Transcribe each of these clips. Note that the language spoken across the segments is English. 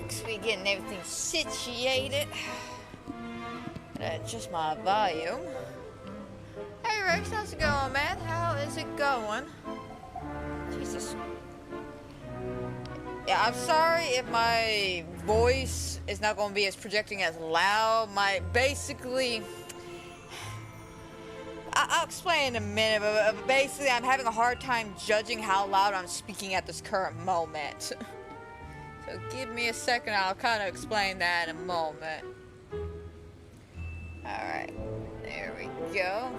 actually getting everything situated. Just my volume. Hey Rex, how's it going, man? How is it going? Jesus. Yeah, I'm sorry if my voice is not going to be as projecting as loud. Basically, I'll explain in a minute, but basically I'm having a hard time judging how loud I'm speaking at this current moment. So give me a second, I'll kind of explain that in a moment. Alright, there we go.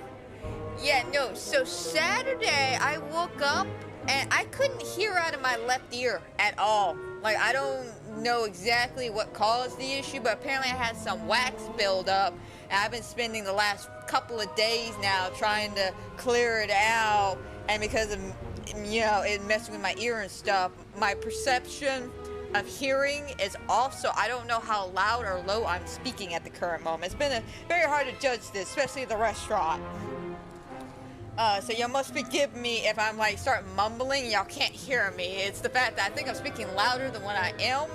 Yeah, no, so Saturday I woke up and I couldn't hear out of my left ear at all. Like, I don't know exactly what caused the issue, but apparently I had some wax build up. And I've been spending the last couple of days now trying to clear it out. And because of, it messing with my ear and stuff, my perception of hearing is also, I don't know how loud or low I'm speaking at the current moment. It's been very hard to judge this, especially at the restaurant. So y'all must forgive me if I'm like start mumbling and y'all can't hear me. It's the fact that I think I'm speaking louder than what I am.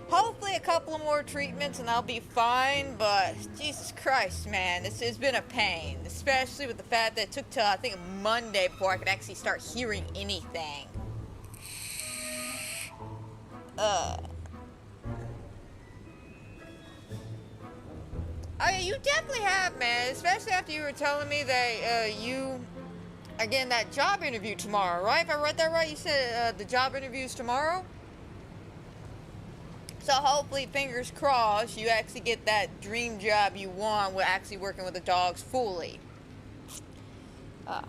Hopefully a couple of more treatments and I'll be fine, but Jesus Christ, man, it's been a pain. Especially with the fact that it took till I think Monday before I could actually start hearing anything. Oh yeah, you definitely have, man. Especially after you were telling me that you are getting that job interview tomorrow, right? If I read that right, you said the job interview's tomorrow? So hopefully, fingers crossed, you actually get that dream job you want with actually working with the dogs fully. Alright.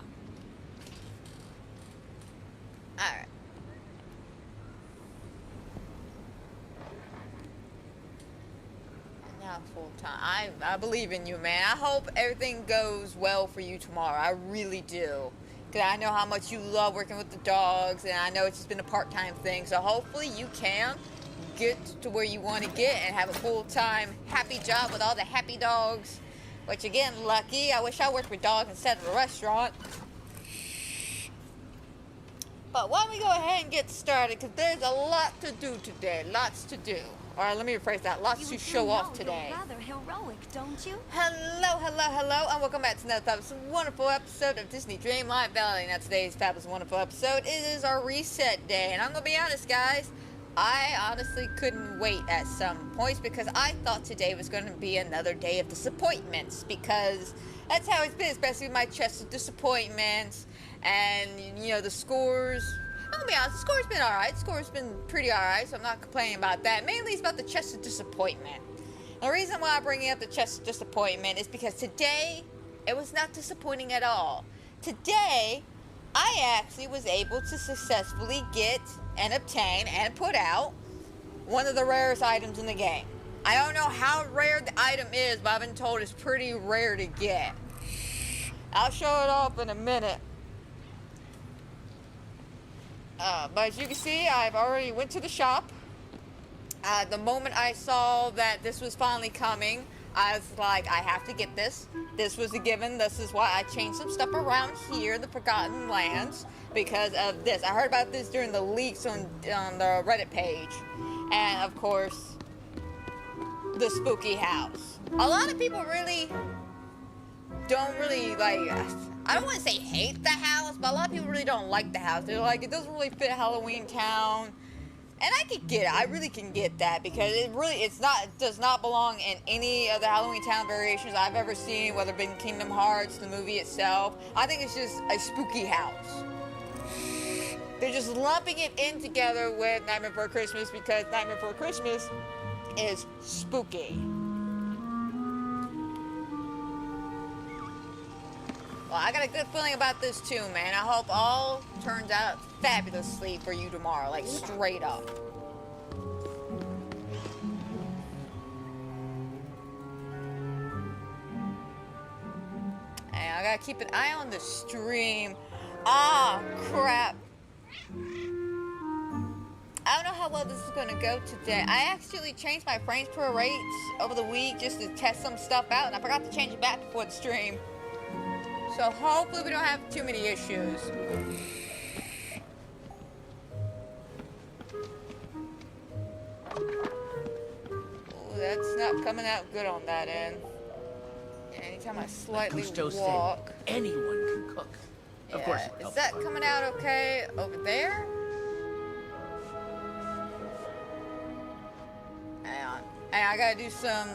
Full time. I believe in you, man. I hope everything goes well for you tomorrow. I really do. Because I know how much you love working with the dogs, and I know it's just been a part-time thing. So hopefully you can get to where you want to get and have a full-time, happy job with all the happy dogs. Which, again, lucky. I wish I worked with dogs instead of a restaurant. But why don't we go ahead and get started, because there's a lot to do today. Lots to do. Or let me rephrase that. Lots to show off today. You're rather heroic, don't you? Hello, and welcome back to another fabulous, wonderful episode of Disney Dreamlight Valley. Now today's fabulous, wonderful episode, it is our reset day. And I'm going to be honest, guys, I honestly couldn't wait at some points because I thought today was going to be another day of disappointments. Because that's how it's been, especially with my chest of disappointments. And, the scores... I'm gonna be honest, the score's been alright. The score's been pretty alright, so I'm not complaining about that. Mainly it's about the chest of disappointment. The reason why I'm bringing up the chest of disappointment is because today, it was not disappointing at all. Today, I actually was able to successfully get and obtain and put out one of the rarest items in the game. I don't know how rare the item is, but I've been told it's pretty rare to get. I'll show it off in a minute. But as you can see, I've already went to the shop. The moment I saw that this was finally coming, I was like, I have to get this. This was a given. This is why I changed some stuff around here, the Forgotten Lands, because of this. I heard about this during the leaks on the Reddit page. And, of course, the spooky house. A lot of people really don't really, I don't want to say hate the house, but a lot of people really don't like the house. They're like, it doesn't really fit Halloween Town. And I can get it. I really can get that because it does not belong in any of the Halloween Town variations I've ever seen, whether it be Kingdom Hearts, the movie itself. I think it's just a spooky house. They're just lumping it in together with Nightmare Before Christmas because Nightmare Before Christmas is spooky. Well, I got a good feeling about this too, man. I hope all turns out fabulously for you tomorrow, like straight up. And I gotta keep an eye on the stream. Ah, crap. I don't know how well this is gonna go today. I actually changed my frames per rate over the week just to test some stuff out, and I forgot to change it back before the stream. So hopefully we don't have too many issues. that's not coming out good on that end. Anytime I slightly Gusto walk. said anyone can cook. Of course, it Is helps. that coming out okay over there? Hang on. Hey, I gotta do some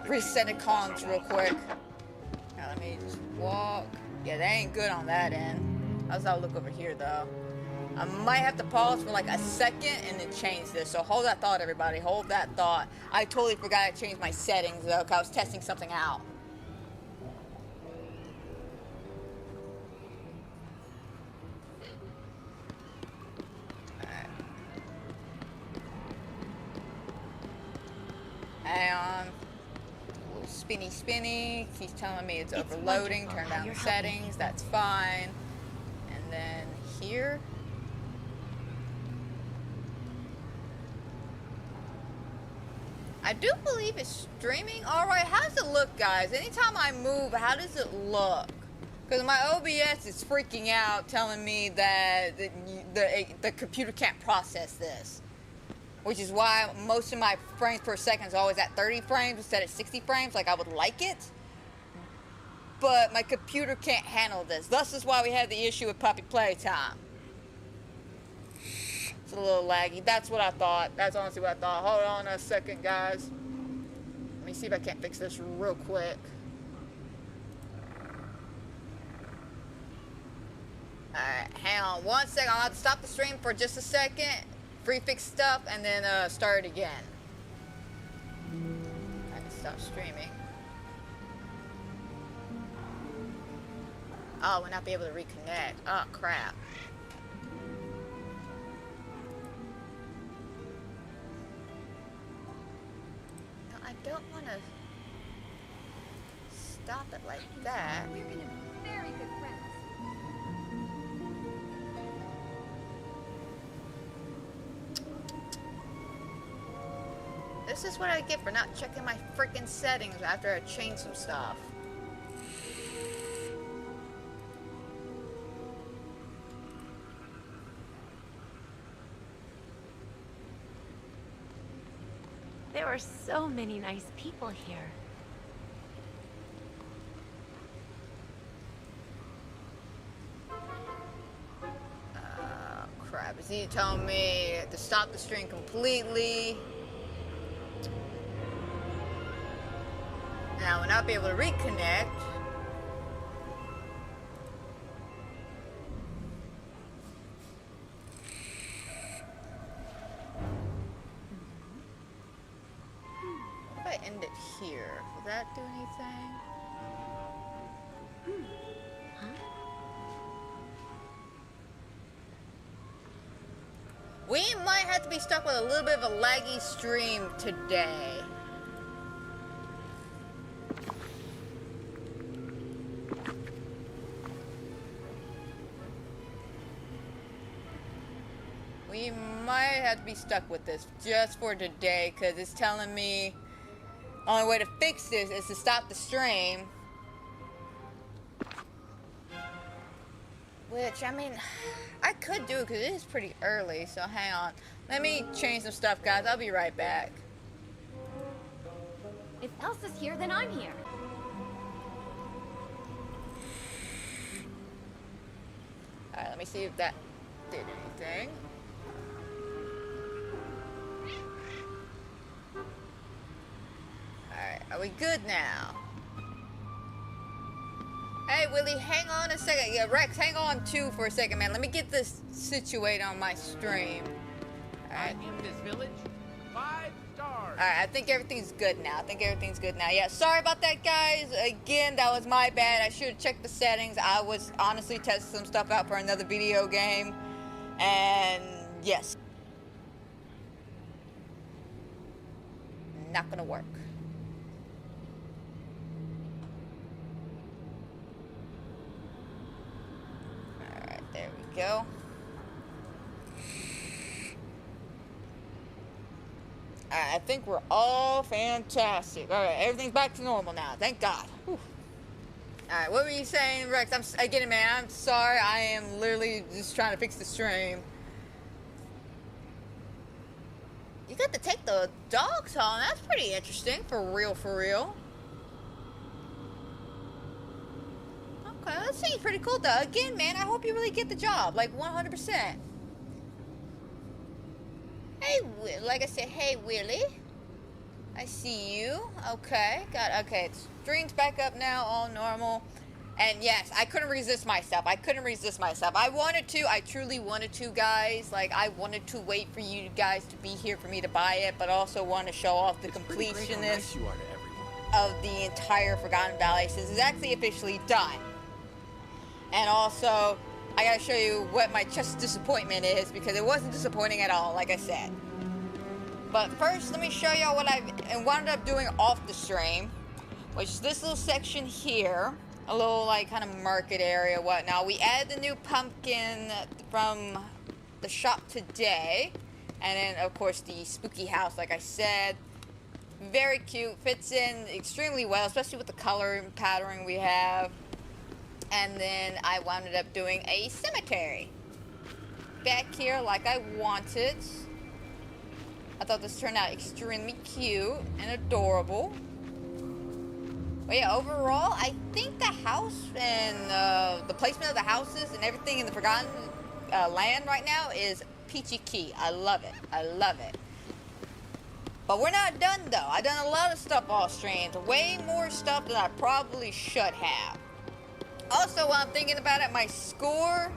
resetting cons real quick. Now let me just walk. Yeah, that ain't good on that end. How's that look over here though? I might have to pause for like a second and then change this. So hold that thought, everybody. Hold that thought. I totally forgot to change my settings though, because I was testing something out. Hang on. A little spinny. Keeps telling me it's overloading. Turn down the settings. That's fine. And then here. I do believe it's streaming. Alright, how does it look, guys? Anytime I move, how does it look? Because my OBS is freaking out, telling me that the computer can't process this. Which is why most of my frames per second is always at 30 frames instead of 60 frames, like I would like it. But my computer can't handle this. Thus is why we had the issue with puppy playtime. It's a little laggy. That's what I thought. That's honestly what I thought. Hold on a second, guys. Let me see if I can't fix this real quick. Alright, hang on one second. I'll have to stop the stream for just a second. Free fix stuff and then start it again. I can stop streaming. Oh, we'll not be able to reconnect. Oh, crap. No, I don't want to stop it like that. We're gonna be very good friends. This is what I get for not checking my freaking settings after I changed some stuff. There are so many nice people here. Crap. Is he telling me to stop the stream completely? Now we'll not be able to reconnect. What if I end it here? Will that do anything? We might have to be stuck with a little bit of a laggy stream today. We might have to be stuck with this just for today because it's telling me the only way to fix this is to stop the stream. Which, I mean, I could do it because it is pretty early, so hang on. Let me change some stuff, guys. I'll be right back. If Elsa's here, then I'm here. Alright, let me see if that did anything. Alright, are we good now? Hey, Willie, hang on a second. Yeah, Rex, hang on too for a second, man. Let me get this situated on my stream. Alright. In this village, 5 stars. Alright, I think everything's good now. Yeah, sorry about that, guys. Again, that was my bad. I should have checked the settings. I was honestly testing some stuff out for another video game. And yes. Not gonna work. Alright, there we go. Alright, I think we're all fantastic. Alright, everything's back to normal now. Thank God. Alright, what were you saying, Rex? I get it, man. I'm sorry. I am literally just trying to fix the stream. You got to take the dogs home. That's pretty interesting. For real, for real. Okay, that seems pretty cool though. Again, man, I hope you really get the job. Like 100%. Hey, like I said, hey, Willie. I see you. Okay, okay, it's Dream's back up now, all normal. And yes, I couldn't resist myself. I wanted to. I truly wanted to, guys. Like, I wanted to wait for you guys to be here for me to buy it, but also want to show off the completionist of the entire Forgotten Valley since it's actually officially done. And also, I gotta show you what my just disappointment is because it wasn't disappointing at all, like I said. But first, let me show y'all what I wound up doing off the stream, which is this little section here. A little, like, kind of market area, whatnot. We added the new pumpkin from the shop today. And then, of course, the spooky house, like I said. Very cute. Fits in extremely well, especially with the color and patterning we have. And then I wound up doing a cemetery. Back here, like I wanted. I thought this turned out extremely cute and adorable. But yeah, overall, I think the house and the placement of the houses and everything in the Forgotten Land right now is peachy key. I love it. I love it. But we're not done, though. I've done a lot of stuff off streams. Way more stuff than I probably should have. Also, while I'm thinking about it, my score...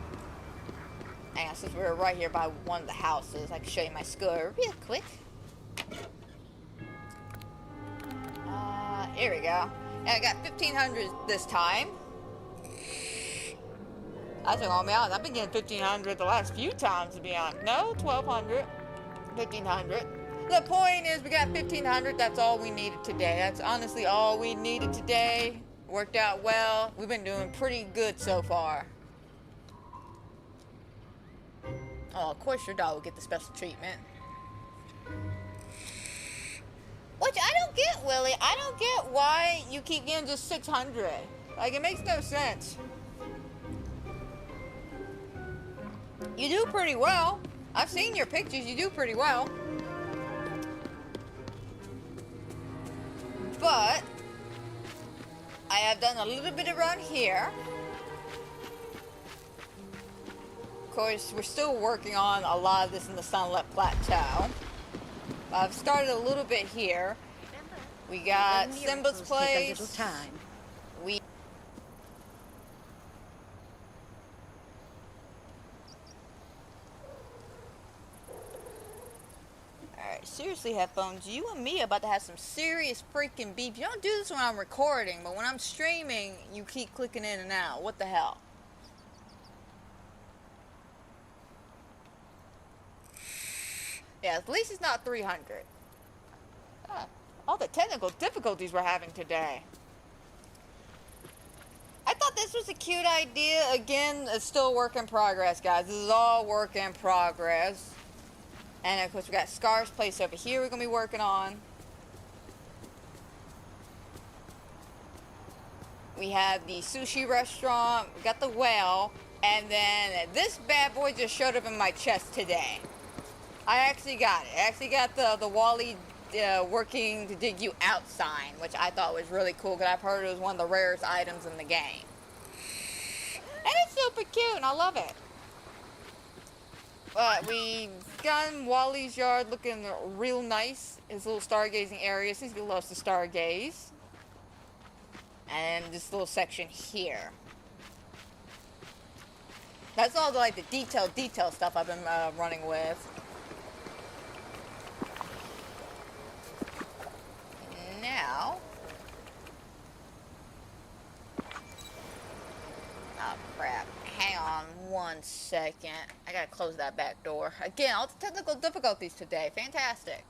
And since we're right here by one of the houses, I can show you my score real quick. Here we go. And I got 1,500 this time. That's gonna be honest. I've been getting 1,500 the last few times, to be honest. No, 1,200. 1,500. The point is, we got 1,500. That's all we needed today. That's honestly all we needed today. Worked out well. We've been doing pretty good so far. Oh, of course your dog will get the special treatment. Which I don't get, Willie. I don't get why you keep getting just 600. Like, it makes no sense. You do pretty well. I've seen your pictures. You do pretty well. But I have done a little bit around here. Of course, we're still working on a lot of this in the Sunlit Plateau. I've started a little bit here. We got Simba's place. We Alright, seriously, headphones, you and me are about to have some serious freaking beef. You don't do this when I'm recording, but when I'm streaming, you keep clicking in and out. What the hell? Yeah, at least it's not 300. All the technical difficulties we're having today. I thought this was a cute idea. Again, it's still a work in progress, guys. This is all work in progress. And of course, we got Scar's place over here we're going to be working on. We have the sushi restaurant. We got the well. And then this bad boy just showed up in my chest today. I actually got it. I actually got the Wally working to dig you out sign, which I thought was really cool because I've heard it was one of the rarest items in the game. And it's super cute, and I love it. But we got Wally's yard looking real nice. His little stargazing area, since he loves to stargaze. And this little section here. That's all the, like, the detail stuff I've been running with. Now, oh crap, hang on one second. I gotta close that back door. Again, all the technical difficulties today. Fantastic.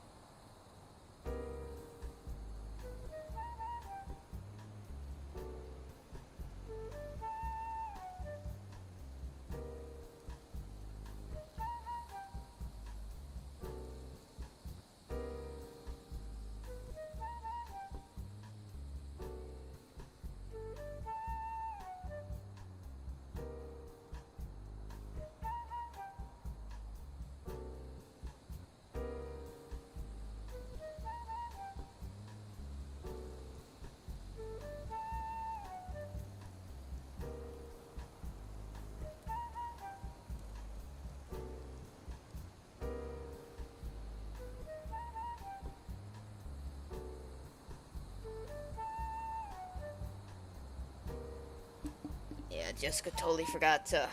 Jessica totally forgot to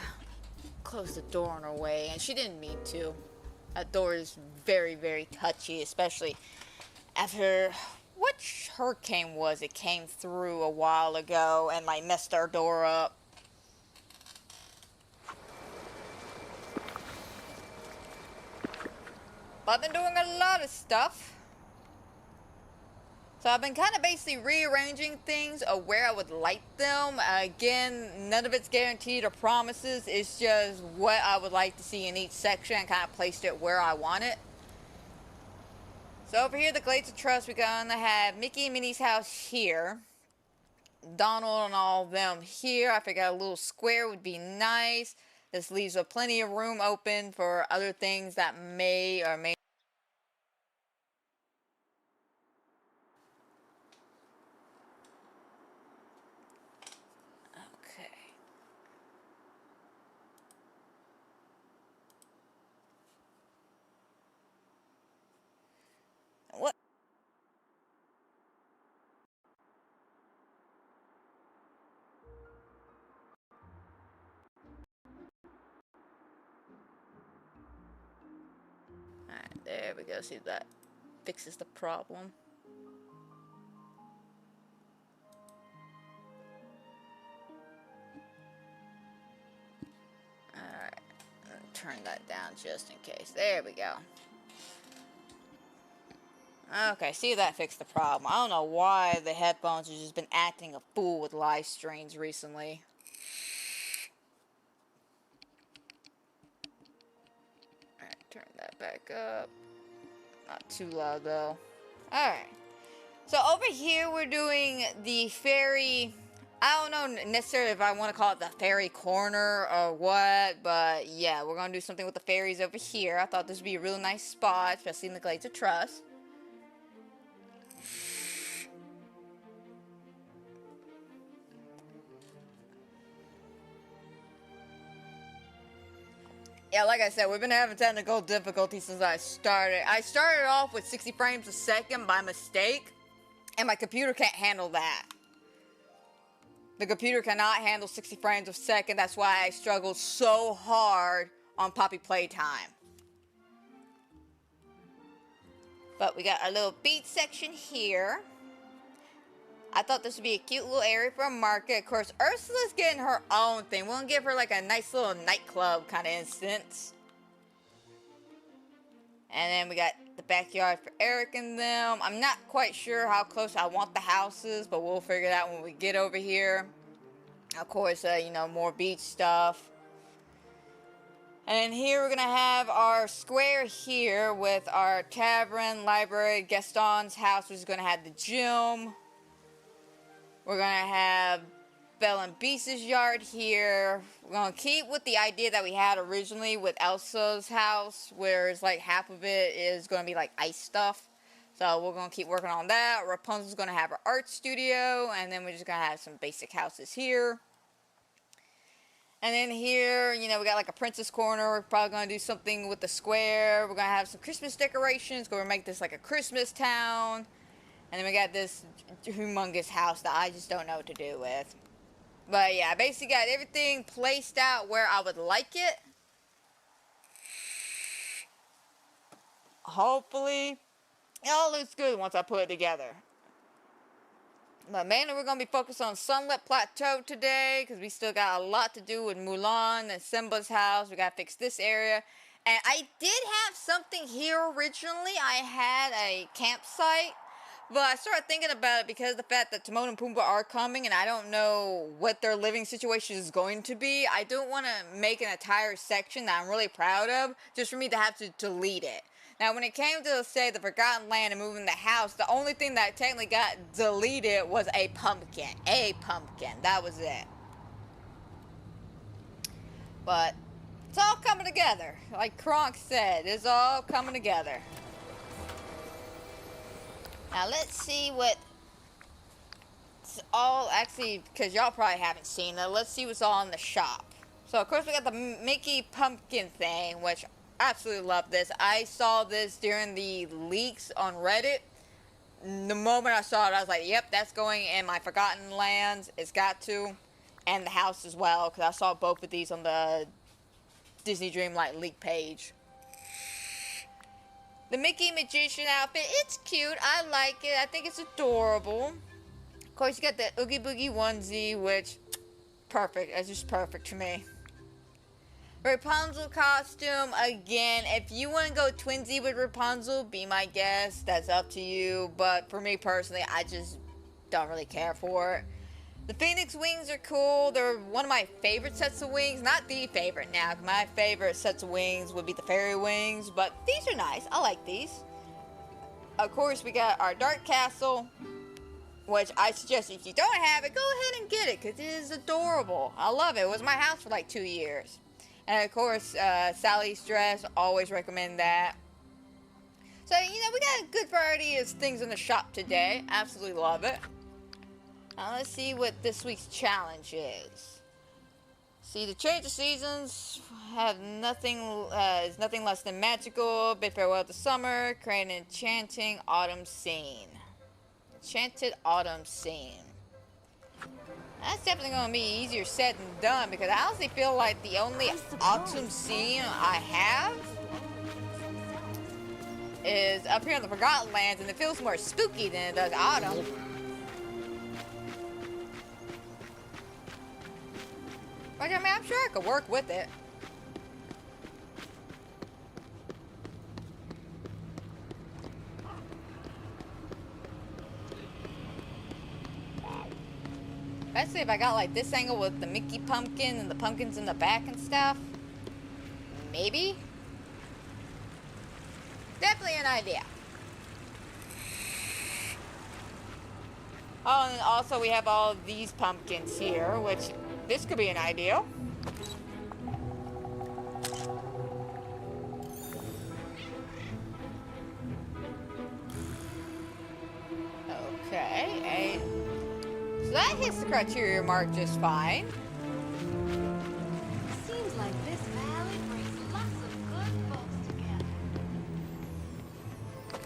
close the door on her way, and she didn't mean to. That door is very, very touchy, especially after what hurricane was it came through a while ago and like messed our door up. But I've been doing a lot of stuff. So I've been kind of basically rearranging things of where I would like them. Again, none of it's guaranteed or promises. It's just what I would like to see in each section and kind of placed it where I want it. So over here, the Glades of Trust, we're going to have Mickey and Minnie's house here. Donald and all of them here. I figured a little square would be nice. This leaves plenty of room open for other things that may or may. Okay. What? Alright, there we go. See if that fixes the problem. Alright, turn that down just in case. There we go. Okay, see if that fixed the problem. I don't know why the headphones have just been acting a fool with live streams recently. Alright, turn that back up. Not too loud though. Alright. So over here we're doing the fairy. I don't know necessarily if I want to call it the fairy corner or what, but yeah, we're gonna do something with the fairies over here. I thought this would be a really nice spot, especially in the Glades of Trust. Yeah, like I said, we've been having technical difficulties since I started. I started off with 60 frames a second by mistake, and my computer can't handle that. The computer cannot handle 60 frames a second. That's why I struggled so hard on Poppy Playtime. But we got a little beach section here. I thought this would be a cute little area for a market. Of course, Ursula's getting her own thing. We'll give her like a nice little nightclub kind of instance. And then we got the backyard for Eric and them. I'm not quite sure how close I want the houses, but we'll figure it out when we get over here. Of course, you know, more beach stuff. And then here we're going to have our square here with our tavern, library, Gaston's house, which is going to have the gym. We're going to have Belle and Beast's yard here. We're going to keep with the idea that we had originally with Elsa's house, where it's like half of it is going to be like ice stuff. So we're going to keep working on that. Rapunzel's going to have her art studio, and then we're just going to have some basic houses here. And then here, you know, we got like a princess corner. We're probably going to do something with the square. We're going to have some Christmas decorations. We're going to make this like a Christmas town. And then we got this humongous house that I just don't know what to do with. But yeah, I basically got everything placed out where I would like it. Hopefully, it all looks good once I put it together. But mainly we're going to be focused on Sunlit Plateau today, because we still got a lot to do with Mulan and Simba's house. We got to fix this area. And I did have something here originally. I had a campsite. But I started thinking about it because of the fact that Timon and Pumbaa are coming, and I don't know what their living situation is going to be. I don't want to make an entire section that I'm really proud of, just for me to have to delete it. Now, when it came to, say, the Forgotten Land and moving the house, the only thing that technically got deleted was a pumpkin. A pumpkin. That was it. But it's all coming together. Like Kronk said, it's all coming together. Now let's see what it's all actually, because y'all probably haven't seen it. Let's see what's all in the shop. So of course we got the Mickey pumpkin thing, which I absolutely love this. I saw this during the leaks on Reddit. The moment I saw it, I was like, yep, that's going in my Forgotten Lands. It's got to. and the house as well, because I saw both of these on the Disney Dreamlight leak page. The Mickey Magician outfit, it's cute. I like it. I think it's adorable. Of course, you got the Oogie Boogie onesie, which, perfect. That's just perfect for me. Rapunzel costume, again, if you want to go twinsy with Rapunzel, be my guest. That's up to you. But for me personally, I just don't really care for it. The Phoenix wings are cool. They're one of my favorite sets of wings. Not the favorite now. My favorite sets of wings would be the fairy wings. But these are nice. I like these. Of course, we got our Dark Castle, which I suggest if you don't have it, go ahead and get it, because it is adorable. I love it. It was my house for like 2 years. And of course, Sally's dress, always recommend that. So, you know, we got a good variety of things in the shop today. Absolutely love it. Now let's see what this week's challenge is. See, the change of seasons have nothing, is nothing less than magical. Bid farewell to summer, create an enchanting autumn scene. Enchanted autumn scene. That's definitely going to be easier said than done, because I honestly feel like the only autumn scene I have is up here in the Forgotten Lands, and it feels more spooky than it does autumn. Which, I mean, I'm sure I could work with it. Especially if I got like this angle with the Mickey pumpkin and the pumpkins in the back and stuff. Maybe. Definitely an idea. Oh, and also we have all of these pumpkins here, which this could be an idea. Okay, so that hits the criteria mark just fine. Seems like this valley brings lots of good folks together.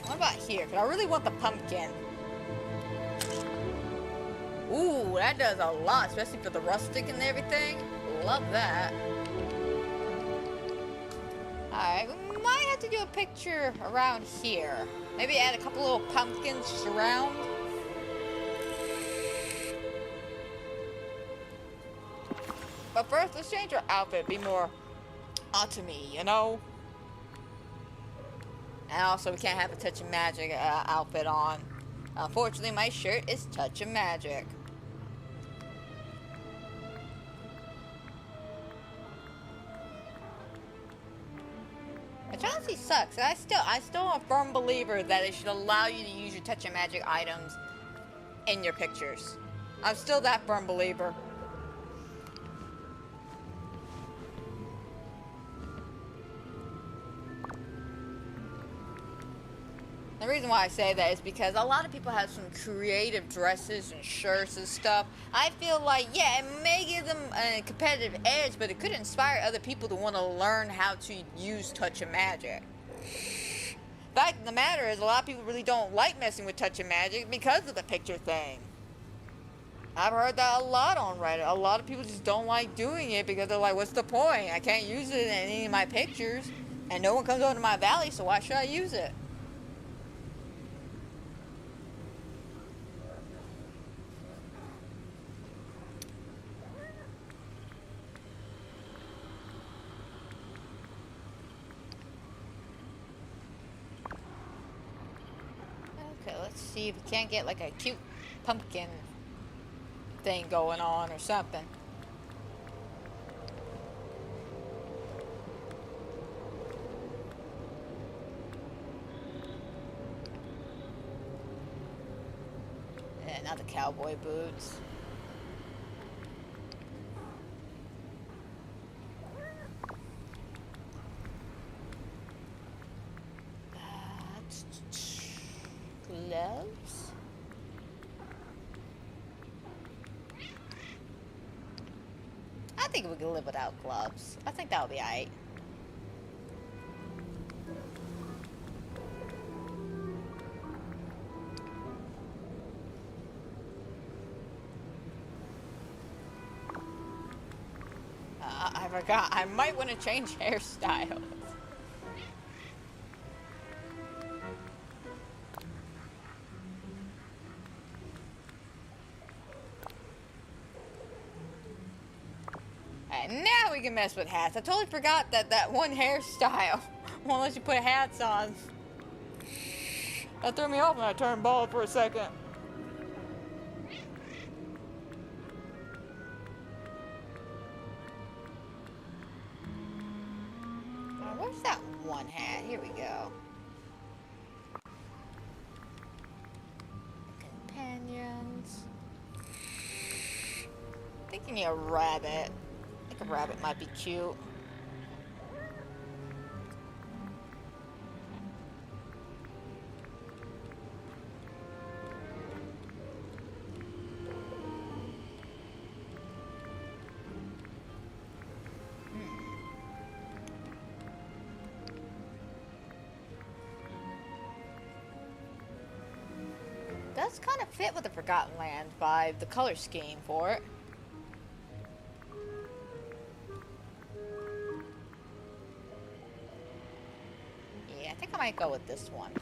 What about here? Because I really want the pumpkin. Ooh, that does a lot, especially for the rustic and everything. Love that. Alright, we might have to do a picture around here. Maybe add a couple little pumpkins just around. But first, let's change our outfit. Be more autumny, you know? And also, we can't have a Touch of Magic outfit on. Unfortunately, my shirt is Touch of Magic. Which honestly sucks. I'm still a firm believer that it should allow you to use your Touch of Magic items in your pictures. I'm still that firm believer. The reason why I say that is because a lot of people have some creative dresses and shirts and stuff. I feel like, yeah, it may give them a competitive edge, but it could inspire other people to want to learn how to use Touch of Magic. Fact of the matter is, a lot of people really don't like messing with Touch of Magic because of the picture thing. I've heard that a lot on Reddit. A lot of people just don't like doing it because they're like, what's the point? I can't use it in any of my pictures, and no one comes over to my valley, so why should I use it? Okay, let's see if we can't get like a cute pumpkin thing going on or something. Yeah, not the cowboy boots. Gloves. I think we can live without gloves. I think that would be alright. I forgot. I might want to change hairstyles. And now we can mess with hats. I totally forgot that that one hairstyle won't let you put hats on. That threw me off when I turned bald for a second. Where's that one hat? Here we go. Companions. I think you need a rabbit. I think a rabbit might be cute. Does kind of fit with the Forgotten Land vibe, the color scheme for it. Yeah, I think I might go with this one.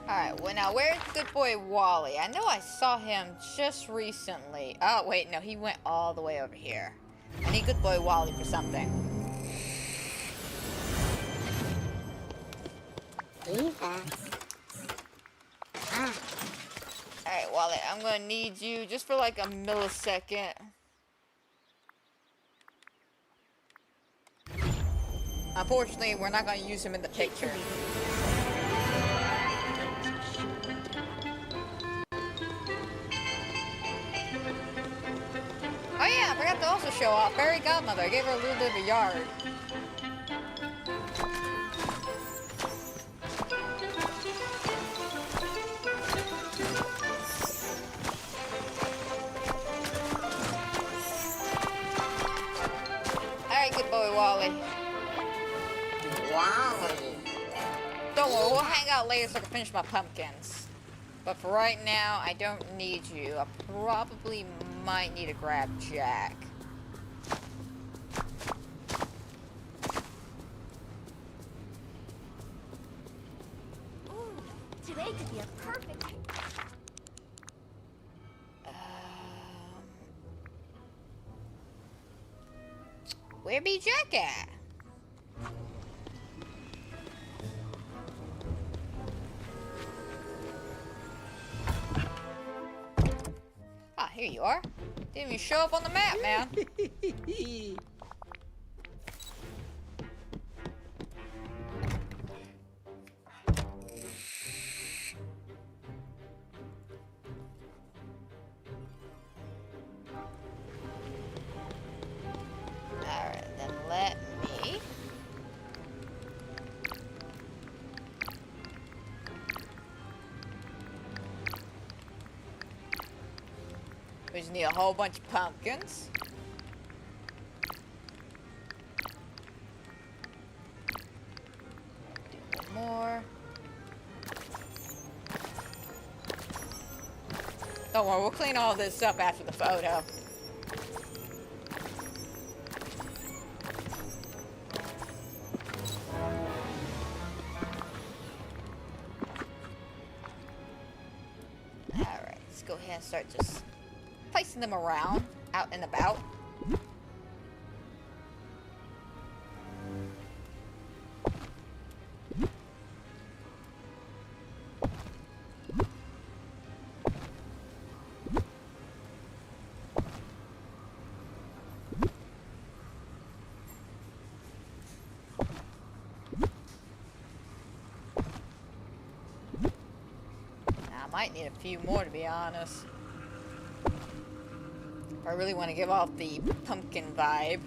Alright, well now, where's good boy Wally? I know I saw him just recently. Oh, wait, no, he went all the way over here. I need good boy Wally for something. Alright, Wally, I'm gonna need you just for like a millisecond. Unfortunately, we're not gonna use him in the picture. Oh yeah, I forgot to also show off Fairy Godmother. I gave her a little bit of a yard. Alright, good boy, Wally. Wally. Don't worry, we'll hang out later so I can finish my pumpkins. But for right now, I don't need you. I probably might need to grab Jack. Ooh, today could be a perfect. Where be Jack at? Ah, here you are. Didn't even show up on the map, man. Alright, then let me... We just need a whole bunch of pumpkins. Do one more. Don't worry, we'll clean all this up after the photo. Alright, let's go ahead and start just placing them around, out and about. Now, I might need a few more, to be honest. I really want to give off the pumpkin vibe.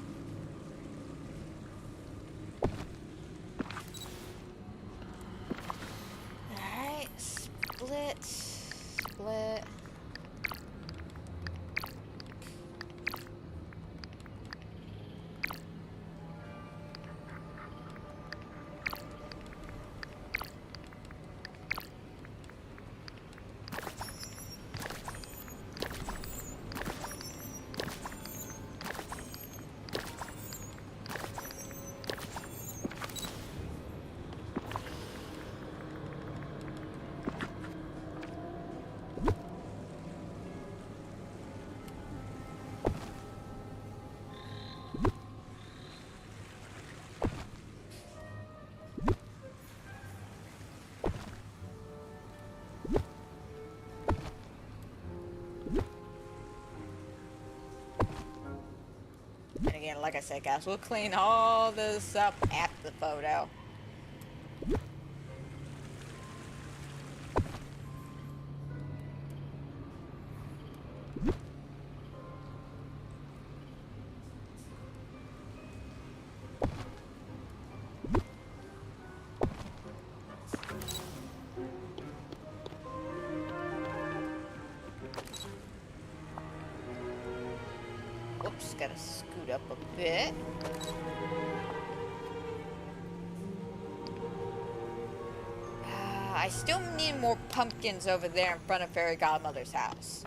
Alright, split, split. And like I said, guys, we'll clean all this up after the photo. Whoops, gotta scoot up a bit. I still need more pumpkins over there in front of Fairy Godmother's house.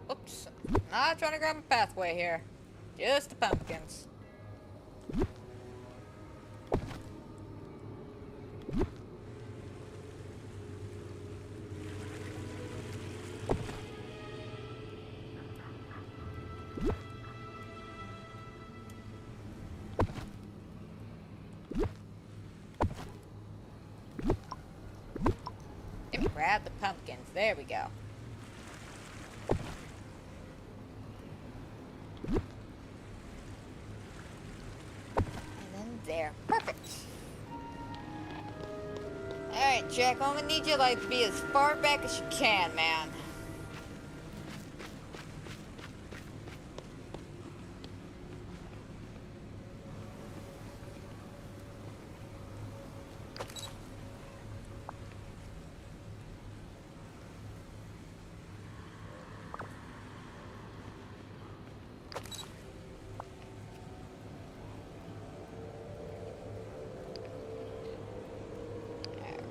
Oops, not trying to grab a pathway here. Just the pumpkins. Let me grab the pumpkins. There we go. There. Perfect. Alright, Jack, I'm gonna need you like to be as far back as you can, man.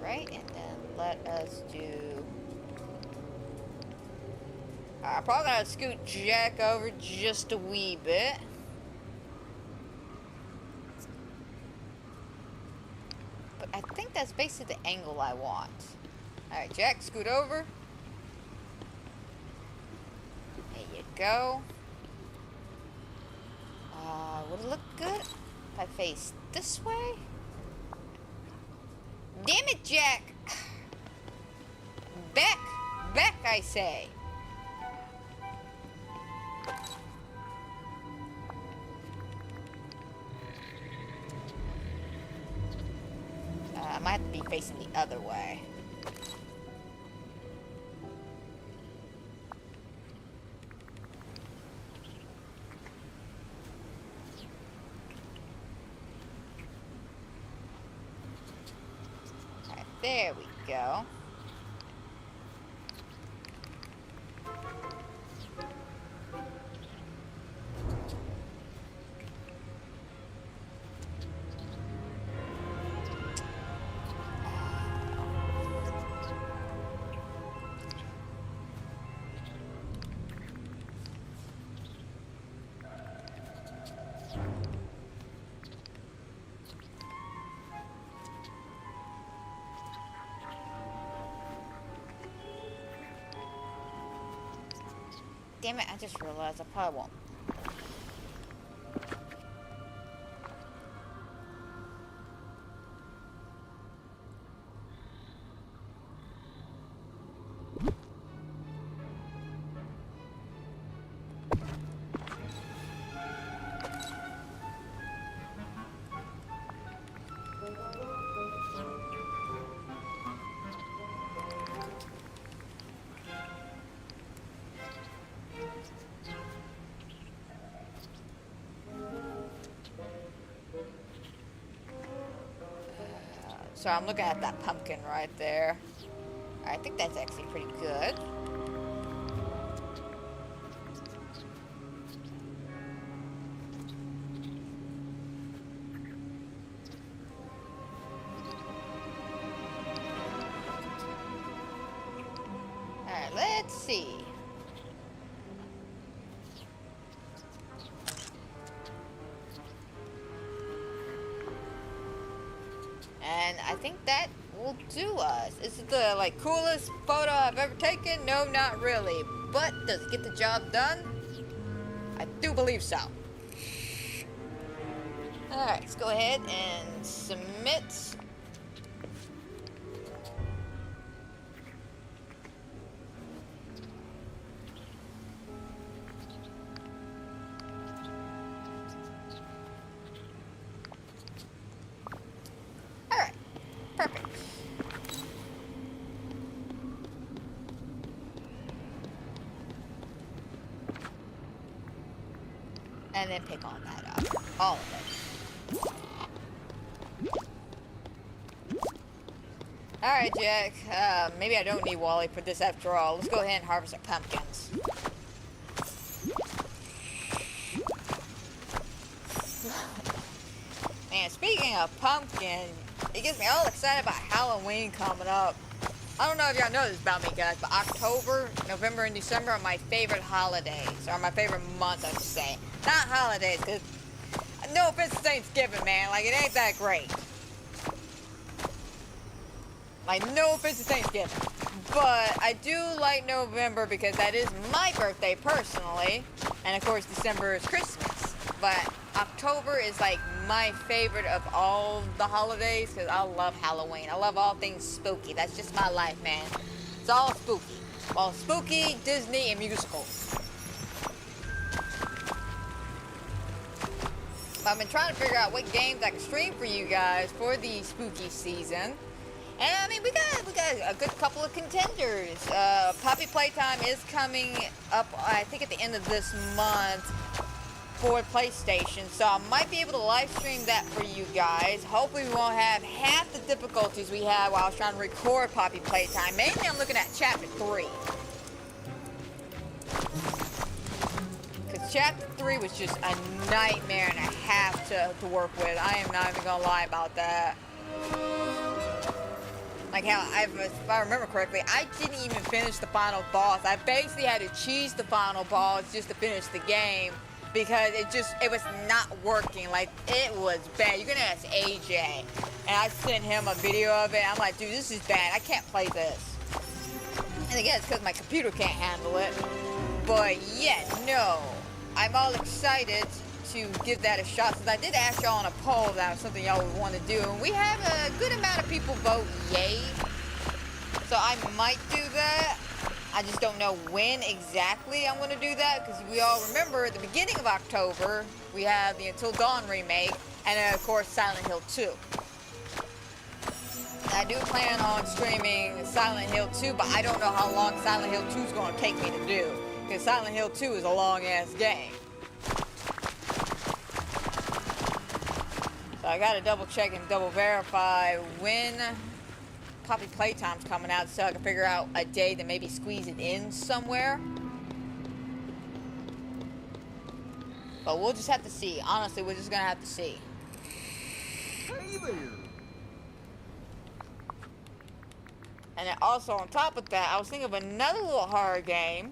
Right, and then let us do... I'm probably gonna scoot Jack over just a wee bit. But I think that's basically the angle I want. Alright, Jack, scoot over. There you go. Would it look good if I face this way? Damn it, Jack! Back! Back, I say! I might have to be facing the other way. There we go. Damn it, I just realized I probably won't. So I'm looking at that pumpkin right there. I think that's actually pretty good. Alright, let's see. And I think that will do us. Is it the like coolest photo I've ever taken? No, not really. But does it get the job done? I do believe so. Alright, let's go ahead and submit. Alright, perfect. And then pick all that up. All of it. Alright, Jack. Maybe I don't need Wally for this after all. Let's go ahead and harvest our pumpkins. Man, speaking of pumpkin, it gets me all excited about Halloween coming up. I don't know if y'all know this about me, guys, but October, November, and December are my favorite holidays. Or my favorite months, I should say. Not holidays, because no offense to Thanksgiving, man. Like, it ain't that great. Like, no offense to Thanksgiving. But I do like November because that is my birthday personally. And of course, December is Christmas. But October is like my favorite of all the holidays because I love Halloween. I love all things spooky. That's just my life, man. It's all spooky. Well, spooky, Disney, and musicals. I've been trying to figure out what games I can stream for you guys for the spooky season. And I mean, we got a good couple of contenders. Poppy Playtime is coming up, I think, at the end of this month for PlayStation. So I might be able to live stream that for you guys. Hopefully we won't have half the difficulties we had while I was trying to record Poppy Playtime. Mainly I'm looking at Chapter 3. Because Chapter 3 was just a nightmare and a half to work with. I am not even going to lie about that. Like how, if I remember correctly, I didn't even finish the final boss. I basically had to cheese the final boss just to finish the game because it was not working. Like, it was bad. You're gonna ask AJ. And I sent him a video of it. I'm like, dude, this is bad. I can't play this. And again, it's because my computer can't handle it. But yeah, no. I'm all excited to give that a shot, since I did ask y'all on a poll that was something y'all would want to do, and we have a good amount of people vote yay, so I might do that. I just don't know when exactly I'm going to do that, because we all remember at the beginning of October we have the Until Dawn remake, and then of course Silent Hill 2. I do plan on streaming Silent Hill 2, but I don't know how long Silent Hill 2 is going to take me to do, because Silent Hill 2 is a long ass game. So I gotta double check and double verify when Poppy Playtime's coming out so I can figure out a day to maybe squeeze it in somewhere. But we'll just have to see. Honestly, we're just gonna have to see. Hey there. And then also on top of that, I was thinking of another little horror game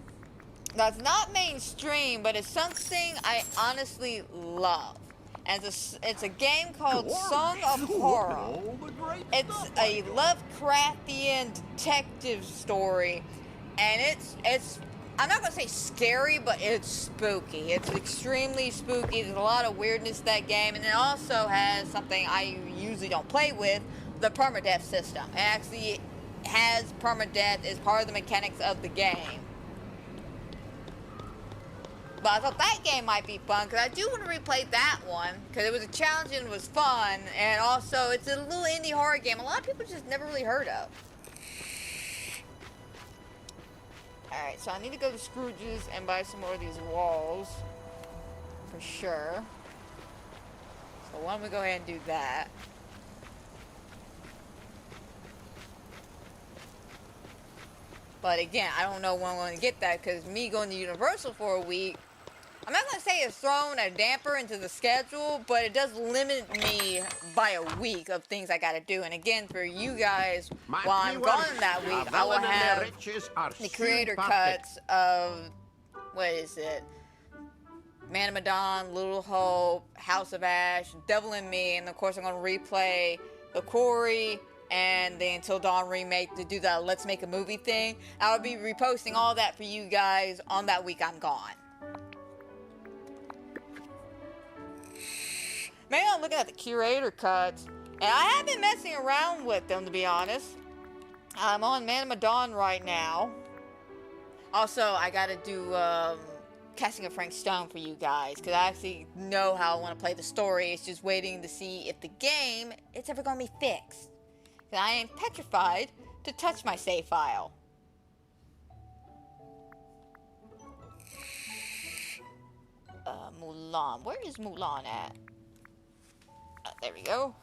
that's not mainstream, but it's something I honestly love. And it's a game called Song of Horror. It's a Lovecraftian detective story, and it's I'm not gonna say scary, but it's spooky. It's extremely spooky. There's a lot of weirdness in that game, and it also has something I usually don't play with, the permadeath system. It actually has permadeath as part of the mechanics of the game. But I thought that game might be fun, because I do want to replay that one, because it was a challenge and it was fun, and also it's a little indie horror game a lot of people just never really heard of. Alright, so I need to go to Scrooge's and buy some more of these walls, for sure. So why don't we go ahead and do that. But again, I don't know when I'm going to get that, because me going to Universal for a week, I'm not gonna say it's thrown a damper into the schedule, but it does limit me by a week of things I gotta do. And again, for you guys, while I'm gone that week, I will have the creator cuts of, what is it? Man of Medan, Little Hope, House of Ash, Devil in Me, and of course I'm gonna replay the Corey and the Until Dawn remake to do the Let's Make a Movie thing. I'll be reposting all that for you guys on that week I'm gone. Maybe I'm looking at the curator cuts, and I have been messing around with them, to be honest. I'm on Man of Medan right now. Also, I gotta do Casting of Frank Stone for you guys, because I actually know how I want to play the story. It's just waiting to see if the game, it's ever gonna be fixed. Because I am petrified to touch my save file. Mulan. Where is Mulan at? There we go.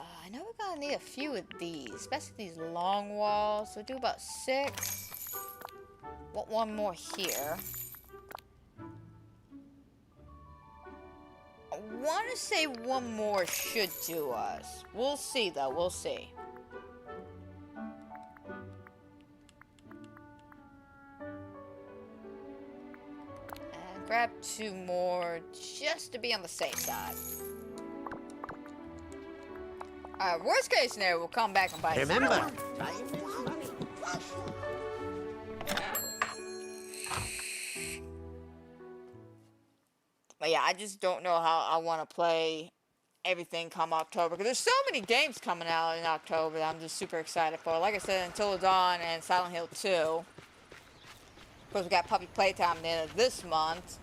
I know we're gonna need a few of these, especially these long walls. So do about 6. Want one more here. I want to say one more should do us. We'll see though, we'll see. Grab 2 more just to be on the safe side. Alright, worst case scenario, we'll come back and buy some more. Remember, time is money. But yeah, I just don't know how I want to play everything come October. Because there's so many games coming out in October that I'm just super excited for. Like I said, Until Dawn and Silent Hill 2. Of course, we got Puppy Playtime at the end of this month.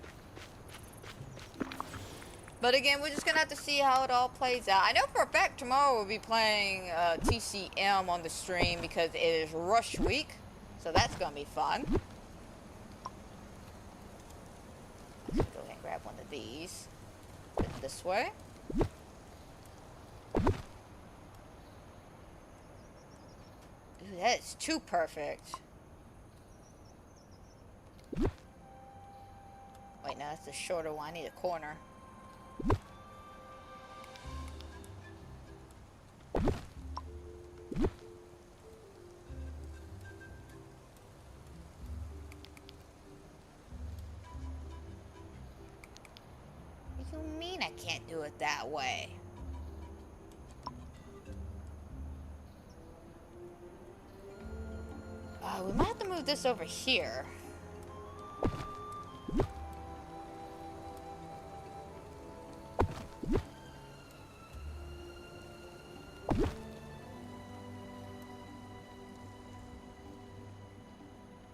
But again, we're just going to have to see how it all plays out. I know for a fact tomorrow we'll be playing TCM on the stream because it is rush week. So that's going to be fun. Let's go ahead and grab one of these. Put it this way. Ooh, that is too perfect. Wait, no, that's the shorter one. I need a corner. What do you mean I can't do it that way? We might have to move this over here.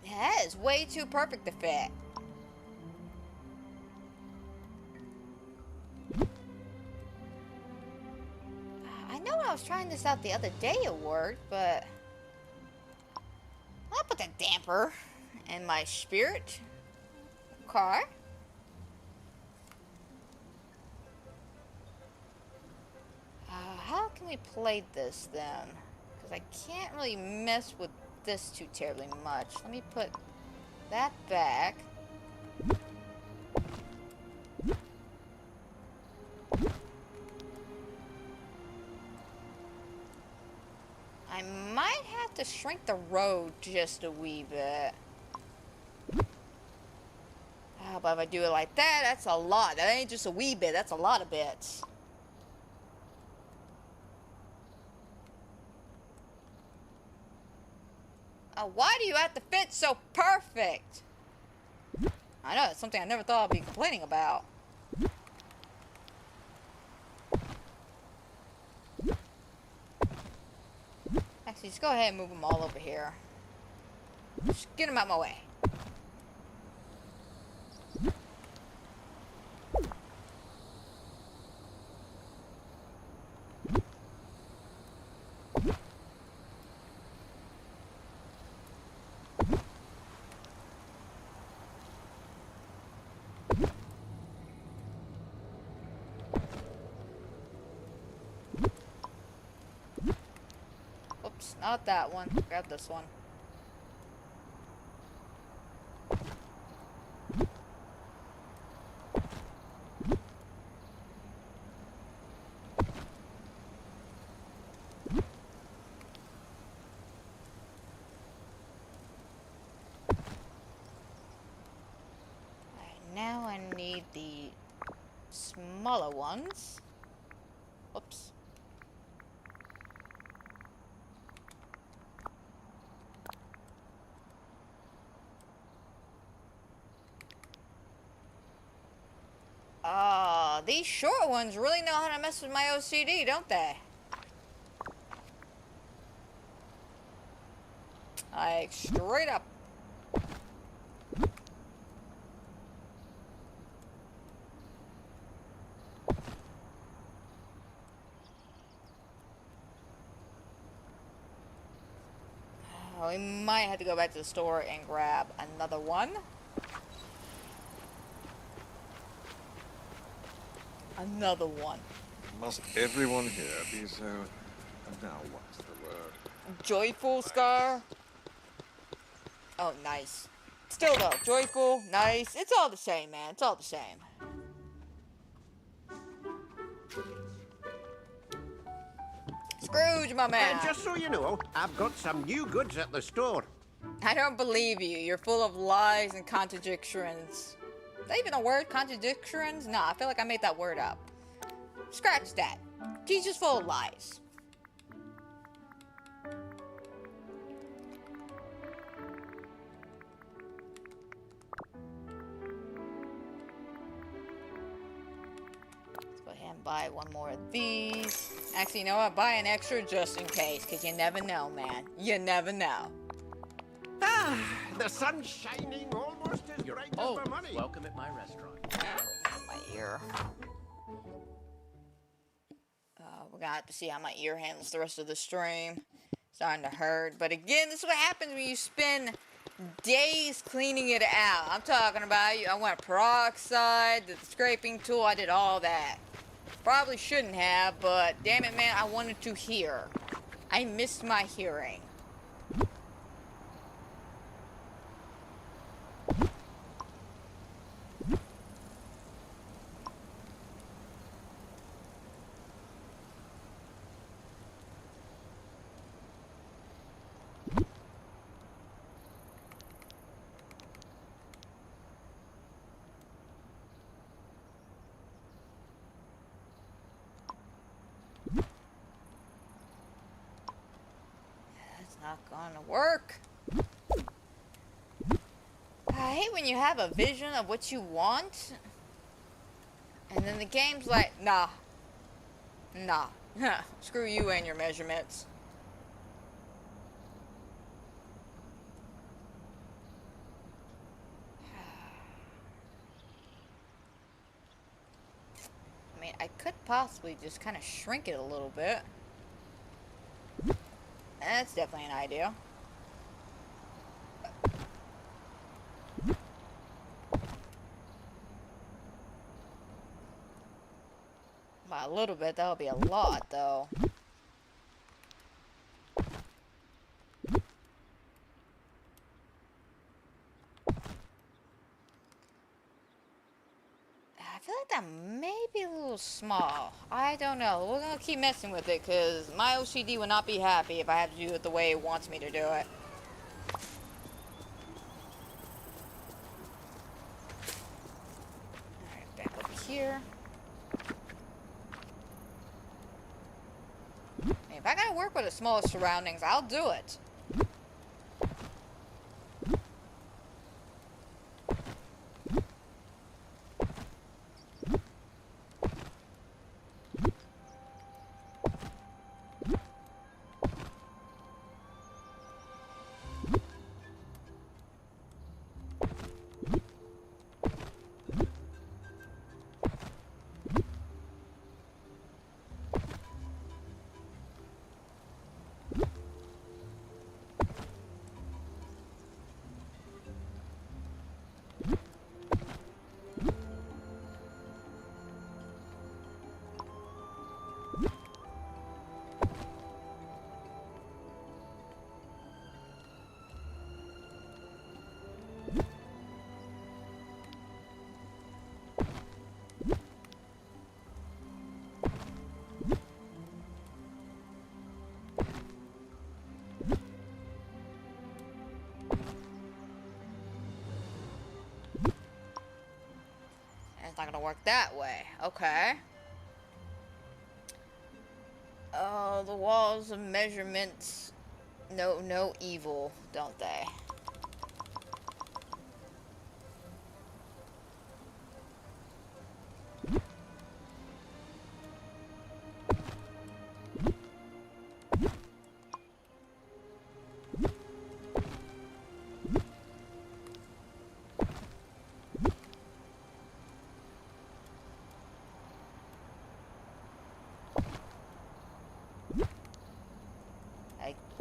That is way too perfect to fit. I know I was trying this out the other day it worked, but I'll put the damper in my spirit car. How can we play this then? Because I can't really mess with this too terribly much. Let me put that back. I might have to shrink the road just a wee bit. But if I do it like that, that's a lot. That ain't just a wee bit, that's a lot of bits. Why do you have to fit so perfect? I know, it's something I never thought I'd be complaining about. Actually, just go ahead and move them all over here. Just get them out of my way. Oops. Oops, not that one. Grab this one. Now I need the smaller ones. Oops. These short ones really know how to mess with my OCD, don't they? Like, straight up. We might have to go back to the store and grab another one. Another one. Must everyone here be so... Now what's the word? Joyful, Scar? Oh, nice. Still though, joyful, nice. It's all the same, man. It's all the same. Scrooge, my man. Just so you know, I've got some new goods at the store. I don't believe you. You're full of lies and contradictions. Is that even a word? Contradictions? Nah, I feel like I made that word up. Scratch that. He's just full of lies. Let's go ahead and buy one more of these. Actually, you know what? Buy an extra just in case, because you never know, man. You never know. Ah, the sun's shining almost as bright as Oh, my money. welcome at my restaurant. My ear. We're gonna have to see how my ear handles the rest of the stream. Starting to hurt. But again, this is what happens when you spend days cleaning it out. I'm talking about, I went peroxide, the scraping tool, I did all that. Probably shouldn't have, but damn it, man, I wanted to hear. I missed my hearing. Not gonna work. I hate when you have a vision of what you want, and then the game's like, nah. Screw you and your measurements. I mean, I could possibly just kind of shrink it a little bit. That's definitely an idea. By a little bit, that'll be a lot, though. I feel like that may be a little small. I don't know. We're gonna keep messing with it, because my OCD would not be happy if I have to do it the way it wants me to do it. Alright, back up here. If I gotta work with the smallest surroundings, I'll do it. work that way. Okay. Oh, the walls of measurements. No evil, don't they?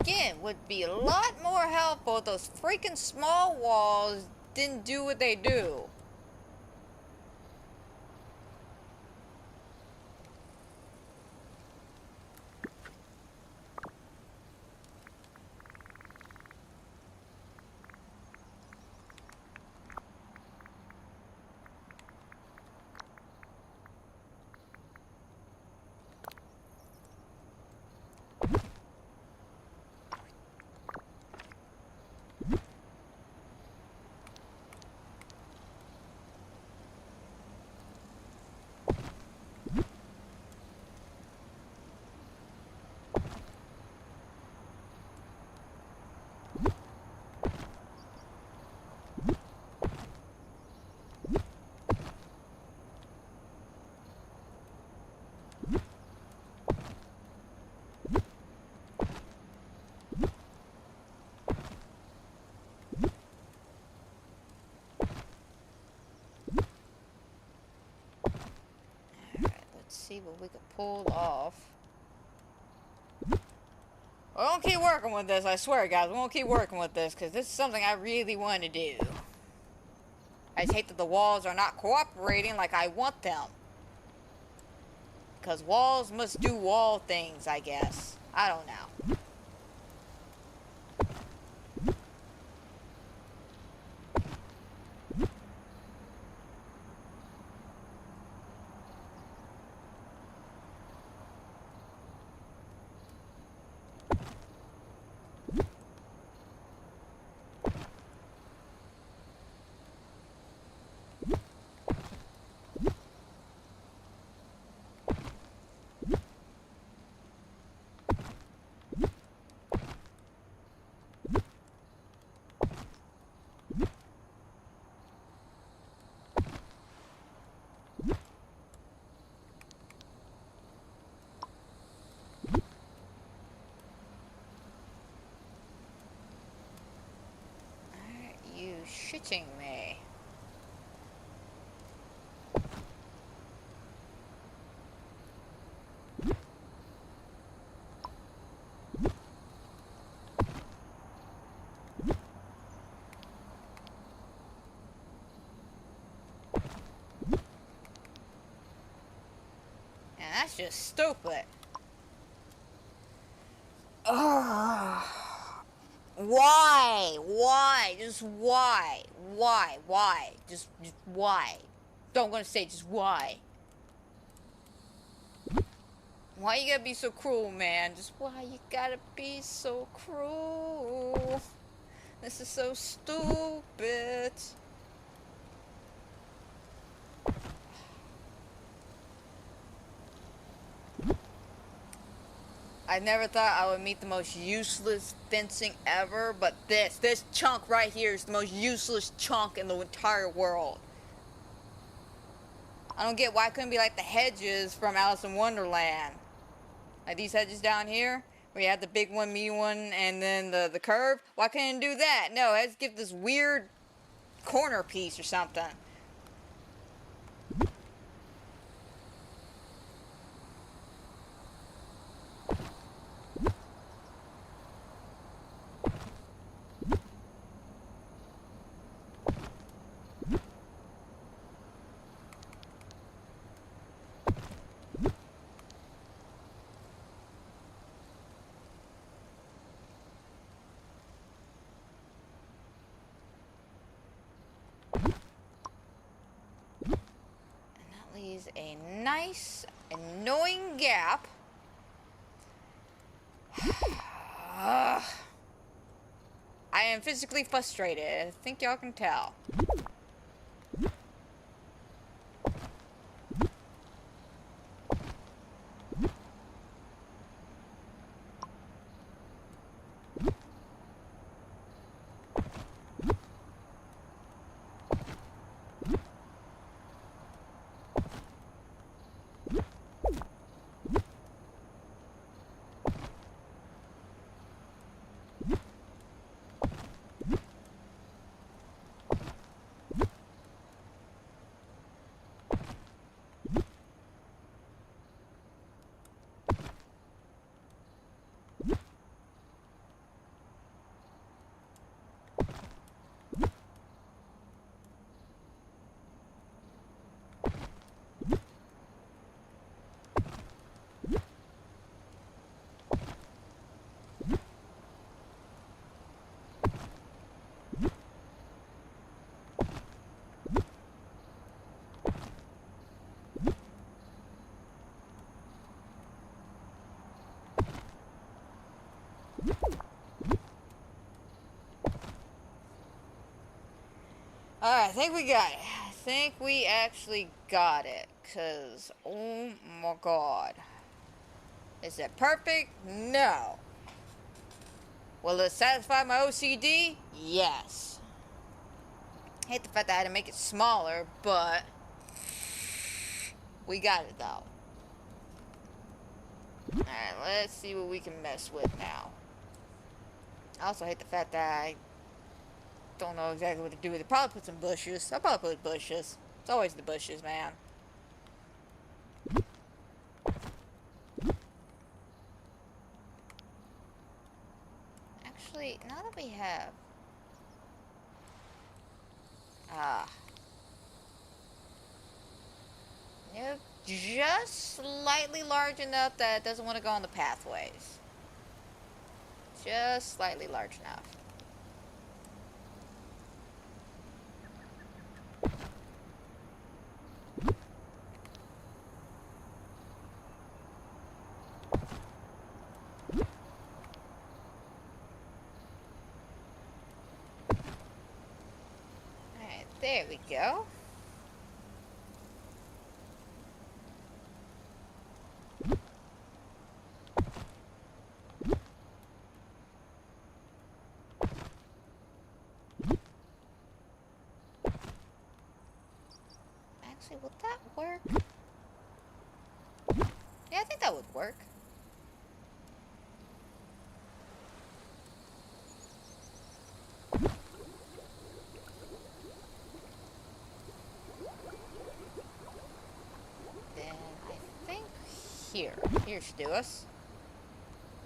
Again, would be a lot more helpful if those freaking small walls didn't do what they do. See what we can pull off. We're gonna keep working with this, I swear, guys. We're gonna keep working with this, because this is something I really want to do. I just hate that the walls are not cooperating like I want them. Because walls must do wall things, I guess. I don't know. You shitting me. And that's just stupid. Ugh. Why? Why? Just why? Why? Why? Just why? Don't gonna say just why. Why you gotta be so cruel, man? Just why you gotta be so cruel? This is so stupid. I never thought I would meet the most useless fencing ever, but this chunk right here is the most useless chunk in the entire world. I don't get why it couldn't be like the hedges from Alice in Wonderland. Like these hedges down here, where you have the big one, medium one, and then the curve. Why couldn't it do that? No, it has to give this weird corner piece or something. Leaves a nice, annoying gap. I am physically frustrated. I think y'all can tell. Alright, I think we got it. I think we actually got it. Because, oh my god. Is it perfect? No. Will it satisfy my OCD? Yes. I hate the fact that I had to make it smaller, but we got it though. Alright, let's see what we can mess with now. I also hate the fact that I don't know exactly what to do with it. Probably put some bushes. I'll probably put bushes. It's always the bushes, man. Actually, now that we have... Nope. Just slightly large enough that it doesn't want to go on the pathways. Just slightly large enough. Alright, there we go. Actually, would that work? Yeah, I think that would work. Then I think here. Here should do us.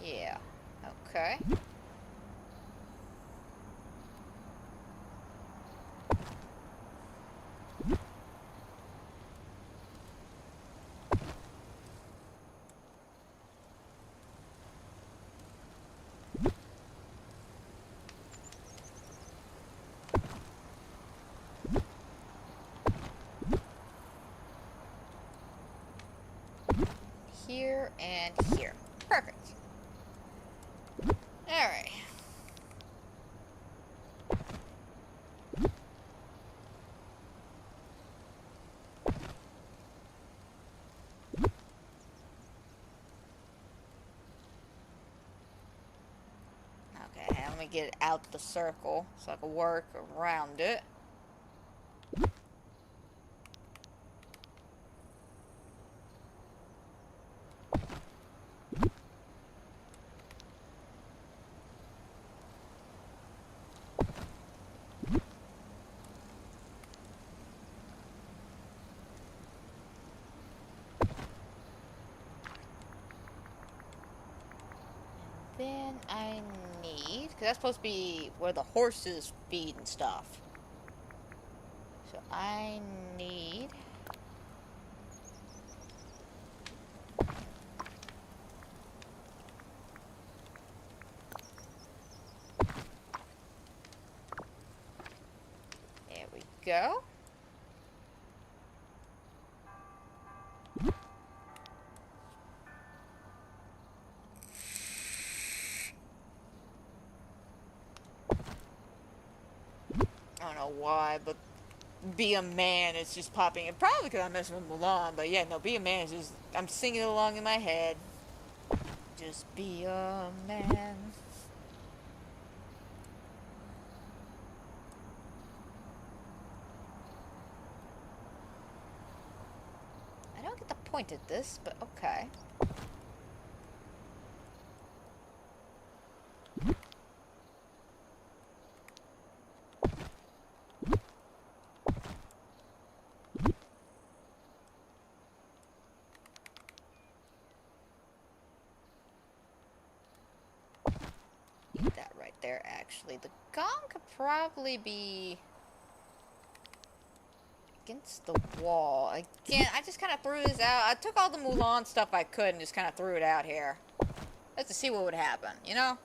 Yeah. Okay. Here and here. Perfect. Alright. Okay, let me get it out the circle so I can work around it. Then I need, because that's supposed to be where the horses feed and stuff. So I need... There we go. I don't know why, but be a man is just popping in. Probably because I'm messing with Mulan, but yeah, no, be a man is just, I'm singing it along in my head. Just be a man. I don't get the point at this, but okay. That right there, actually. The gong could probably be against the wall. Again, I just kind of threw this out. I took all the Mulan stuff I could and just kind of threw it out here. Just to see what would happen, you know?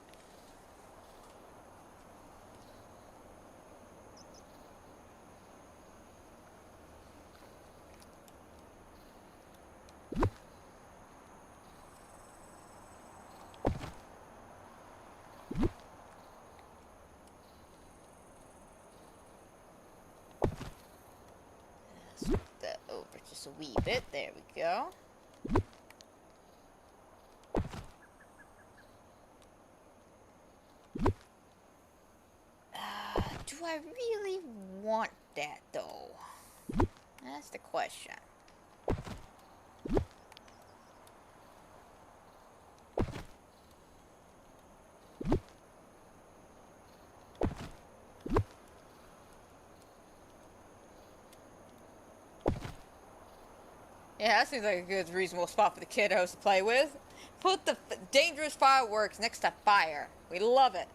a wee bit. There we go. Do I really want that, though? That's the question. Yeah, that seems like a good, reasonable spot for the kiddos to play with. Put the dangerous fireworks next to fire. We love it.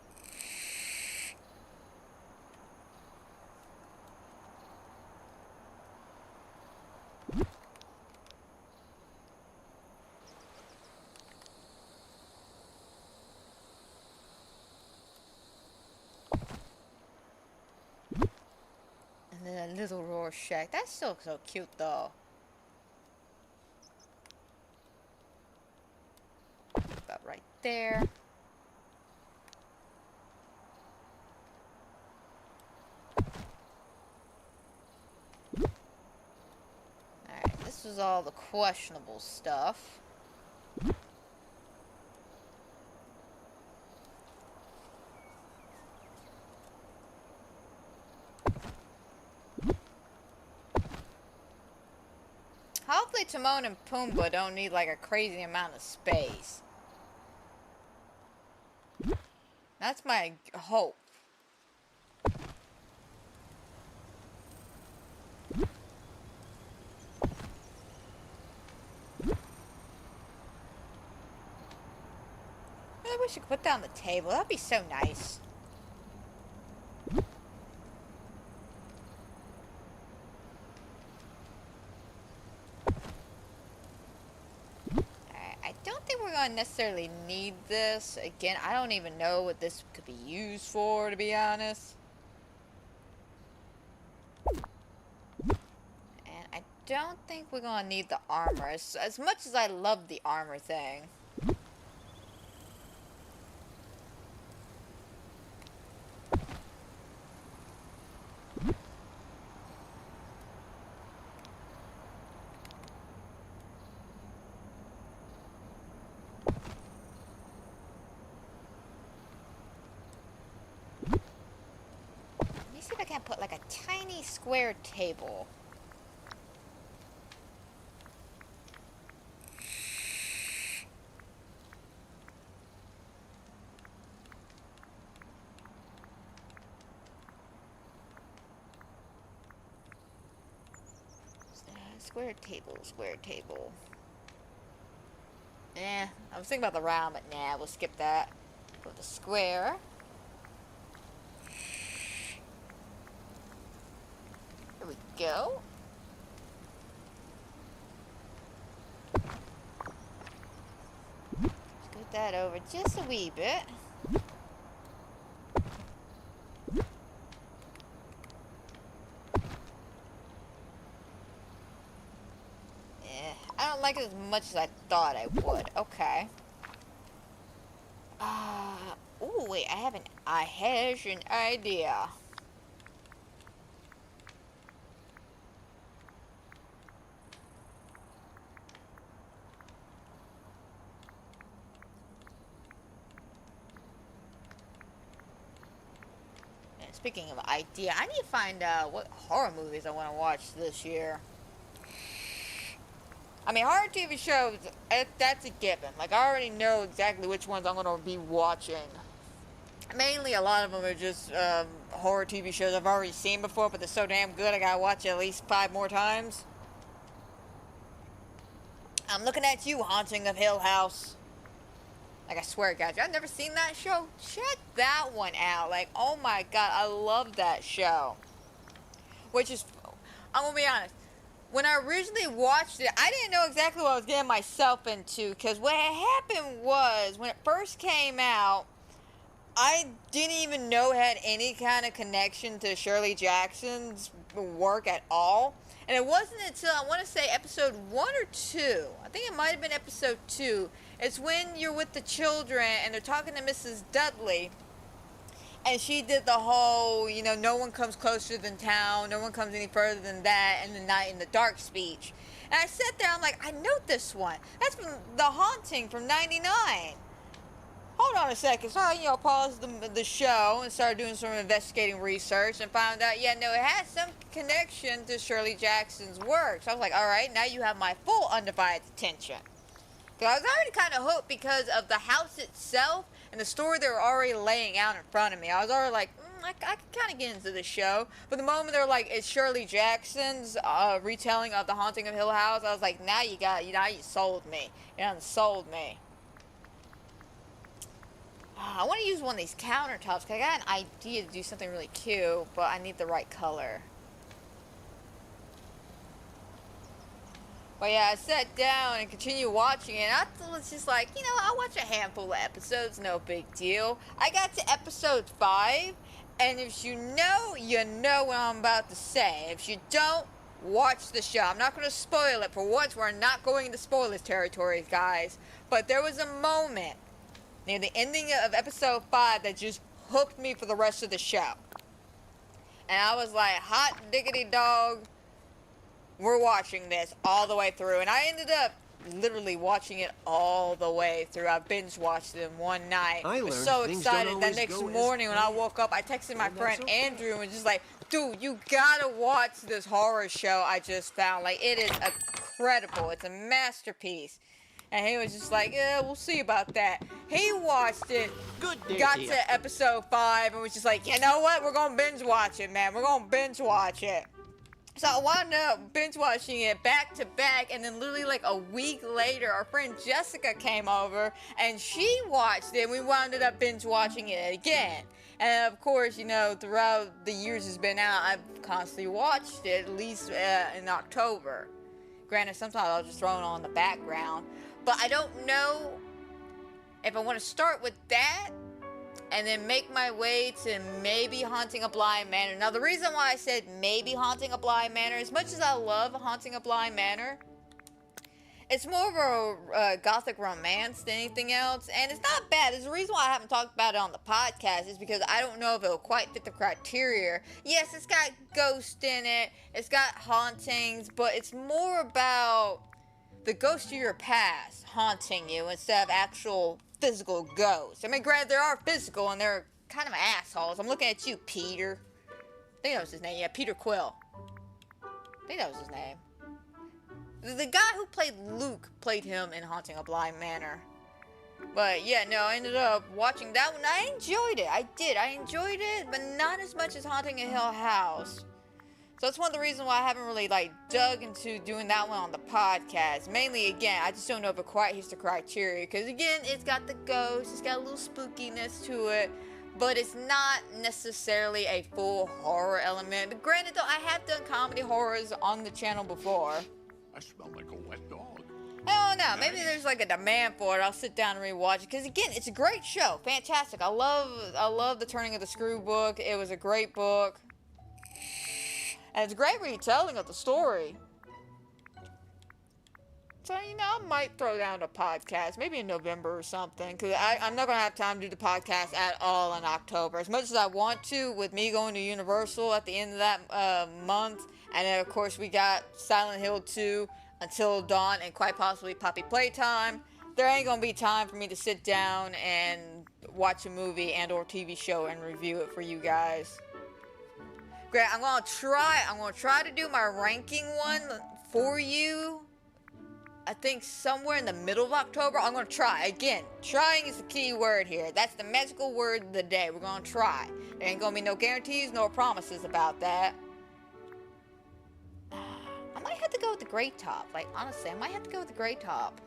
And then a little Rorschach. That's still so cute, though. About right there. Alright, this was all the questionable stuff. Hopefully Timon and Pumbaa don't need like a crazy amount of space. That's my hope. I wish I could put that on the table. That'd be so nice. I don't think we're going to necessarily need this. Again, I don't even know what this could be used for, to be honest. And I don't think we're going to need the armor. As much as I love the armor thing. See if I can put like a tiny square table. Square table, square table. I was thinking about the round, but nah, we'll skip that. Put the square. There we go. Scoot that over just a wee bit. I don't like it as much as I thought I would. Okay. Oh wait, I have an idea. And speaking of idea, I need to find out what horror movies I want to watch this year. I mean, horror TV shows, that's a given. Like, I already know exactly which ones I'm going to be watching. Mainly, a lot of them are just horror TV shows I've already seen before, but they're so damn good I gotta watch it at least 5 more times. I'm looking at you, Haunting of Hill House. Like, I swear, guys, I've never seen that show. Check that one out. Like, oh my god, I love that show. Which is, I'm gonna be honest. When I originally watched it, I didn't know exactly what I was getting myself into. Because what had happened was, when it first came out, I didn't even know it had any kind of connection to Shirley Jackson's work at all. And it wasn't until, I want to say, episode 1 or 2. I think it might have been episode 2. It's when you're with the children and they're talking to Mrs. Dudley. And she did the whole, you know, no one comes closer than town, no one comes any further than that, and the night in the dark speech. And And I sat there, I'm like, I know this one. That's from The Haunting from 99. Hold on a second. So I, paused the show and started doing some investigating research and found out, yeah, no, it has some connection to Shirley Jackson's work. So I was like, all right, now you have my full undivided attention. Because I was already kind of hooked because of the house itself and the story they were already laying out in front of me. I was already like, I can kind of get into the show. But the moment they're like, it's Shirley Jackson's retelling of The Haunting of Hill House, I was like, now you sold me. You done sold me. I want to use one of these countertops because I got an idea to do something really cute, but I need the right color. But yeah, I sat down and continued watching it, and I was just like, I'll watch a handful of episodes, no big deal. I got to episode 5, and if you know what I'm about to say. If you don't, watch the show. I'm not going to spoil it. For once, we're not going into spoilers territory, guys. But there was a moment near the ending of episode 5 that just hooked me for the rest of the show. And I was like, hot diggity dog, we're watching this all the way through. And I ended up literally watching it all the way through. I binge watched it in one night. I was so excited that next morning when I woke up, I texted my friend Andrew and was just like, dude, you gotta watch this horror show I just found. Like, it is incredible. It's a masterpiece. And he was just like, yeah, we'll see about that. He watched it, got to episode 5, and was just like, you know what? We're going to binge watch it, man. We're going to binge watch it. So I wound up binge watching it back to back, and then literally like a week later, our friend Jessica came over, and she watched it, and we wound up binge watching it again. And of course, throughout the years it's been out, I've constantly watched it, at least in October. Granted, sometimes I'll just throw it on the background. But I don't know if I want to start with that and then make my way to maybe Haunting a Bly Manor. Now, the reason why I said maybe Haunting a Bly Manor, as much as I love Haunting a Bly Manor, it's more of a gothic romance than anything else. And it's not bad. There's a reason why I haven't talked about it on the podcast is because I don't know if it'll quite fit the criteria. Yes, it's got ghosts in it. It's got hauntings. But it's more about the ghosts of your past haunting you instead of actual physical ghosts. I mean, granted, they are physical and they're kind of assholes. I'm looking at you, Peter. I think that was his name. Yeah, Peter Quill. I think that was his name. The guy who played Luke played him in Haunting a Bly Manor. But yeah, no, I ended up watching that one. I enjoyed it. I did. I enjoyed it, but not as much as Haunting a Hill House. So that's one of the reasons why I haven't really, dug into doing that one on the podcast. Mainly, again, I just don't know if it quite hits the criteria. Because, again, it's got the ghosts, it's got a little spookiness to it. But it's not necessarily a full horror element. But granted, though, I have done comedy horrors on the channel before. I smell like a wet dog. I don't know. Maybe there's, a demand for it. I'll sit down and rewatch it. Because, again, it's a great show. Fantastic. I love The Turning of the Screw book. It was a great book. And it's a great retelling of the story. So, I might throw down a podcast, maybe in November or something, because I'm not going to have time to do the podcast at all in October. As much as I want to, with me going to Universal at the end of that month, and then, of course, we got Silent Hill 2, Until Dawn, and quite possibly Poppy Playtime, there ain't going to be time for me to sit down and watch a movie and or TV show and review it for you guys. Great, I'm gonna try to do my ranking one for you. I think somewhere in the middle of October. I'm gonna try. Again, trying is the key word here. That's the magical word of the day. We're gonna try. There ain't gonna be no guarantees, no promises about that. I might have to go with the gray top. Honestly, I might have to go with the gray top.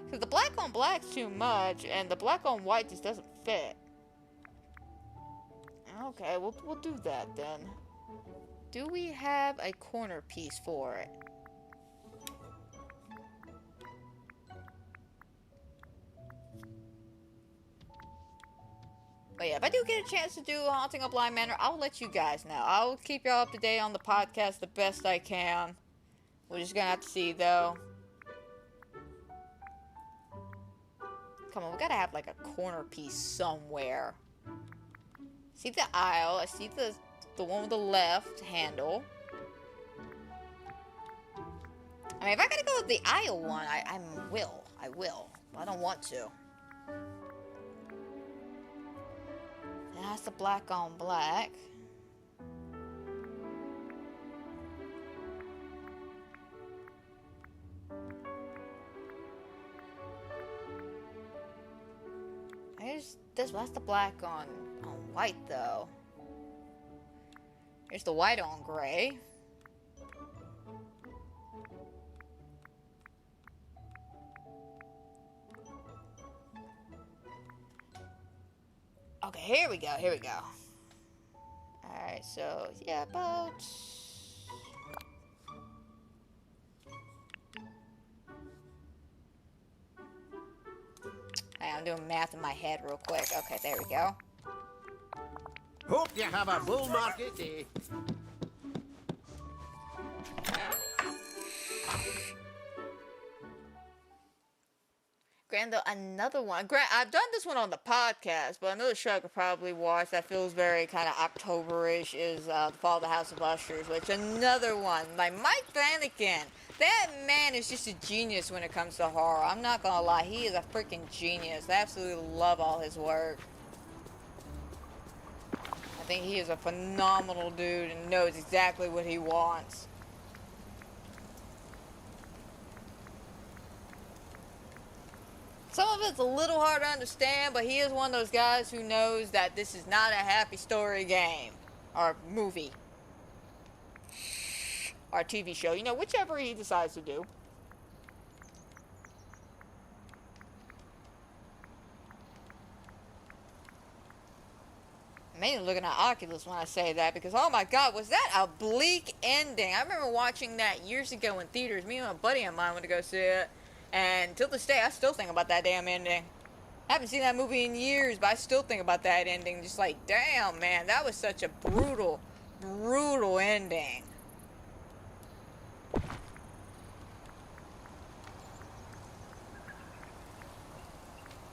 Because the black on black's too much, and the black on white just doesn't fit. Okay, we'll do that then. Do we have a corner piece for it? But yeah, if I do get a chance to do Haunting a Bly Manor, I'll let you guys know. I'll keep y'all up to date on the podcast the best I can. We're just gonna have to see though. Come on, we gotta have a corner piece somewhere. See the aisle, I see the one with the left handle. I mean, if I gotta go with the aisle one, I will. I will. But I don't want to. And that's the black on black. That's the black on white though. Here's the white on gray. Okay, here we go, here we go. Alright, so yeah, about I'm doing math in my head real quick. Okay, there we go. Hope you have a bull market day. Grando, another one. I've done this one on the podcast, but another show I could probably watch that feels very kind of October-ish is The Fall of the House of Usher, which another one. Like, Mike Flanagan. That man is just a genius when it comes to horror. I'm not gonna lie. He is a freaking genius. I absolutely love all his work. I think he is a phenomenal dude and knows exactly what he wants. Some of it's a little hard to understand, but he is one of those guys who knows that this is not a happy story game or movie or TV show, you know, whichever he decides to do. I'm mainly looking at Oculus when I say that because, oh my god, was that a bleak ending? I remember watching that years ago in theaters. Me and a buddy of mine went to go see it. And till this day, I still think about that damn ending. I haven't seen that movie in years, but I still think about that ending. Just like, damn, man, that was such a brutal, brutal ending.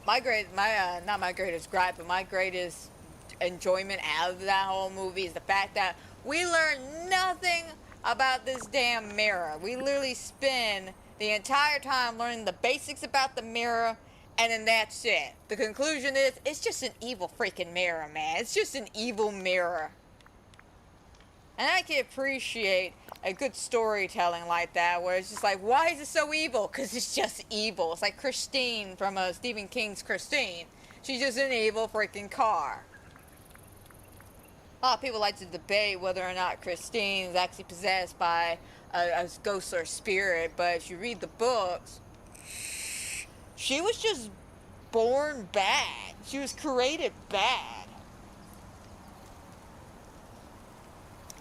Not my greatest gripe, but my greatest enjoyment out of that whole movie is the fact that we learn nothing about this damn mirror. We literally spend the entire time learning the basics about the mirror, and then that's it. The conclusion is, it's just an evil freaking mirror, man. It's just an evil mirror. And I can appreciate a good storytelling like that, where it's just like, why is it so evil? Because it's just evil. It's like Christine from Stephen King's Christine. She's just an evil freaking car. A lot of people like to debate whether or not Christine is actually possessed by a ghost or spirit, but if you read the books, she was just born bad. She was created bad.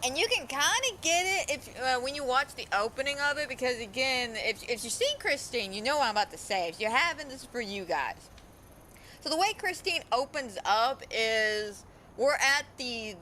And you can kind of get it if when you watch the opening of it, because again, if you've seen Christine, you know what I'm about to say. If you haven't, this is for you guys. So the way Christine opens up is we're at the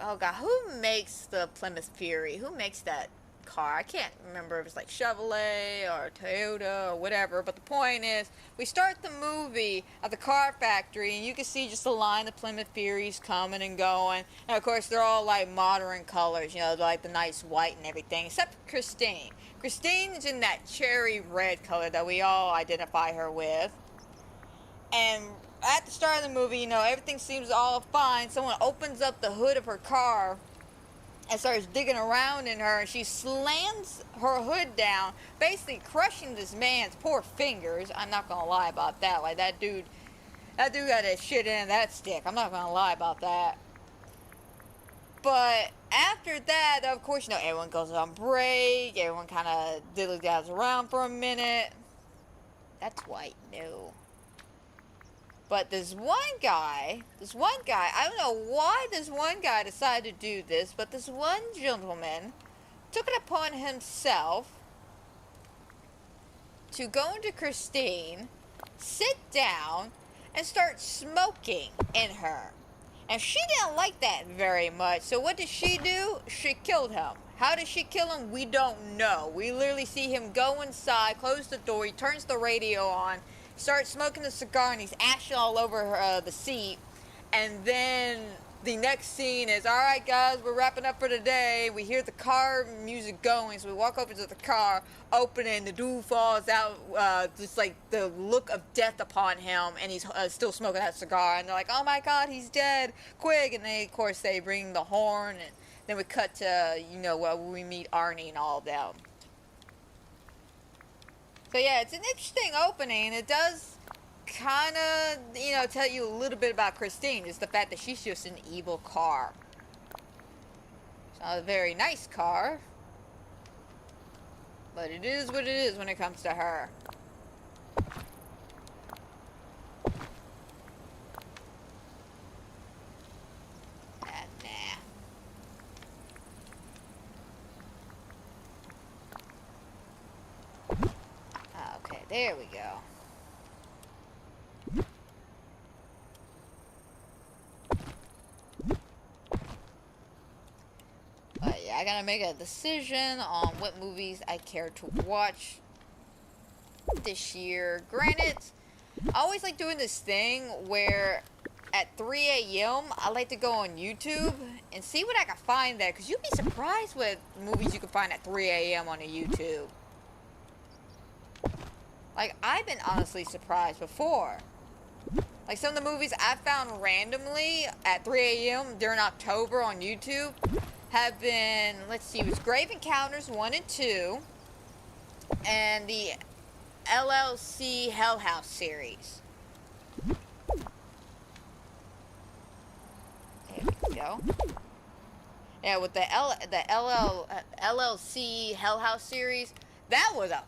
oh god, who makes the Plymouth Fury? Who makes that car? I can't remember if it's like Chevrolet or Toyota or whatever, but the point is we start the movie at the car factory and you can see just a line of Plymouth Furies coming and going, and of course they're all like modern colors, you know, like the nice white and everything, except for Christine. Christine's in that cherry red color that we all identify her with. And at the start of the movie, you know, everything seems all fine. Someone opens up the hood of her car and starts digging around in her, and she slams her hood down, basically crushing this man's poor fingers. I'm not gonna lie about that. Like, that dude got that shit in that stick. I'm not gonna lie about that. But after that, of course, you know, everyone goes on break. Everyone kind of dilly-dallies around for a minute. That's white, no. But this one guy, I don't know why this one guy decided to do this, but this one gentleman took it upon himself to go into Christine, sit down, and start smoking in her. And she didn't like that very much, so what did she do? She killed him. How did she kill him? We don't know. We literally see him go inside, close the door, he turns the radio on, starts smoking a cigar, and he's ashing all over the seat. And then the next scene is, all right, guys, we're wrapping up for today. We hear the car music going, so we walk over to the car, open it, and the dude falls out, just like the look of death upon him, and he's still smoking that cigar. And they're like, oh my God, he's dead, quick! And they, of course, they bring the horn, and then we cut to, you know, we meet Arnie and all of them. So yeah, it's an interesting opening. It does kind of, you know, tell you a little bit about Christine. Is the fact that she's just an evil car. It's not a very nice car, but it is what it is when it comes to her. Nah. Okay, there we go. But yeah, I gotta make a decision on what movies I care to watch this year. Granted, I always like doing this thing where at 3 a.m. I like to go on YouTube and see what I can find there, because you'd be surprised what movies you can find at 3 a.m. on a YouTube. Like, I've been honestly surprised before. Like, some of the movies I found randomly at 3 a.m. during October on YouTube have been, let's see, it was Grave Encounters 1 and 2, and the LLC Hell House series. There we go. Yeah, with the LLC Hell House series, that was a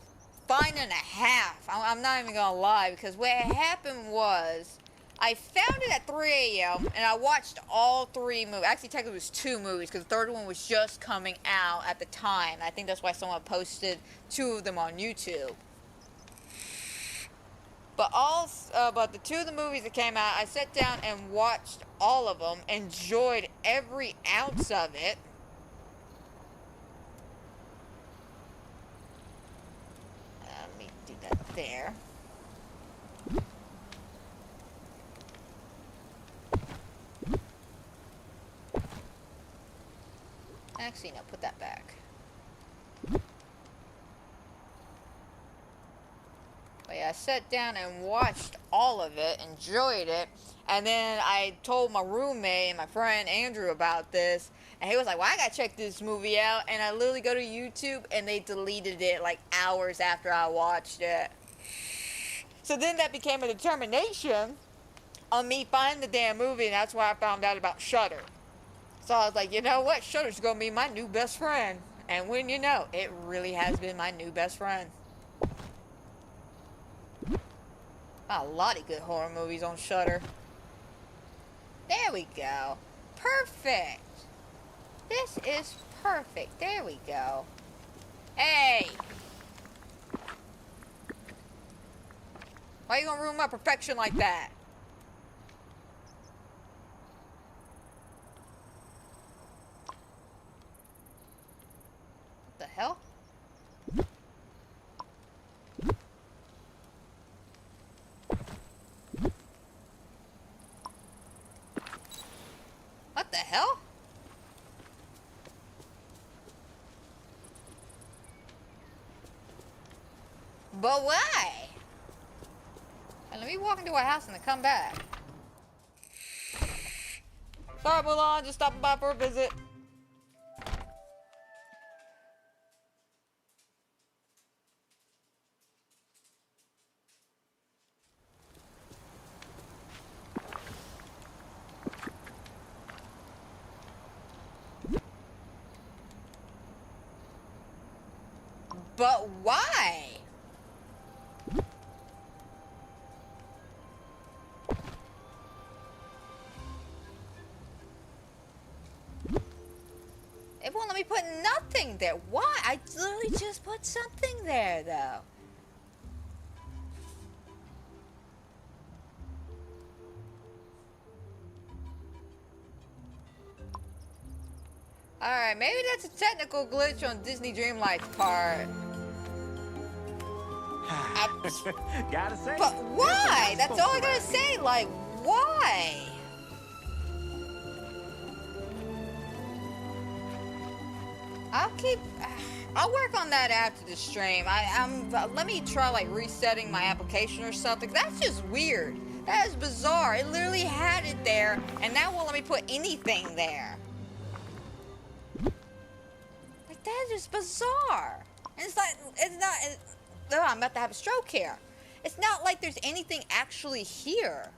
fine and a half. I'm not even gonna lie, because what happened was, I found it at 3 a.m. and I watched all 3 movies. Actually, technically it was 2 movies, because the third one was just coming out at the time. I think that's why someone posted 2 of them on YouTube. But the 2 of the movies that came out, I sat down and watched all of them, enjoyed every ounce of it. Let me do that there. Actually, no, put that back. But yeah, I sat down and watched all of it, enjoyed it, and then I told my roommate and my friend Andrew about this, and he was like, well, I gotta check this movie out, and I literally go to YouTube, and they deleted it like hours after I watched it. So then that became a determination on me finding the damn movie, and that's why I found out about Shudder. So I was like, you know what, Shudder's gonna be my new best friend. And when you know, it really has been my new best friend. A lot of good horror movies on Shudder. There we go. Perfect. This is perfect. There we go. Hey! Why you gonna ruin my perfection like that? What the hell? What the hell? But why? And let me walk into a house and then come back. Sorry, Mulan, just stopping by for a visit. But why? It won't let me put nothing there. Why? I literally just put something there, though. Alright, maybe that's a technical glitch on Disney Dreamlight's part. Gotta say. But why? That's all I gotta say. Like, why? I'll work on that after the stream. Let me try like resetting my application or something. That's just weird. That is bizarre. It literally had it there, and now won't let me put anything there. Like, that is just bizarre. And oh, I'm about to have a stroke here. It's not like there's anything actually here.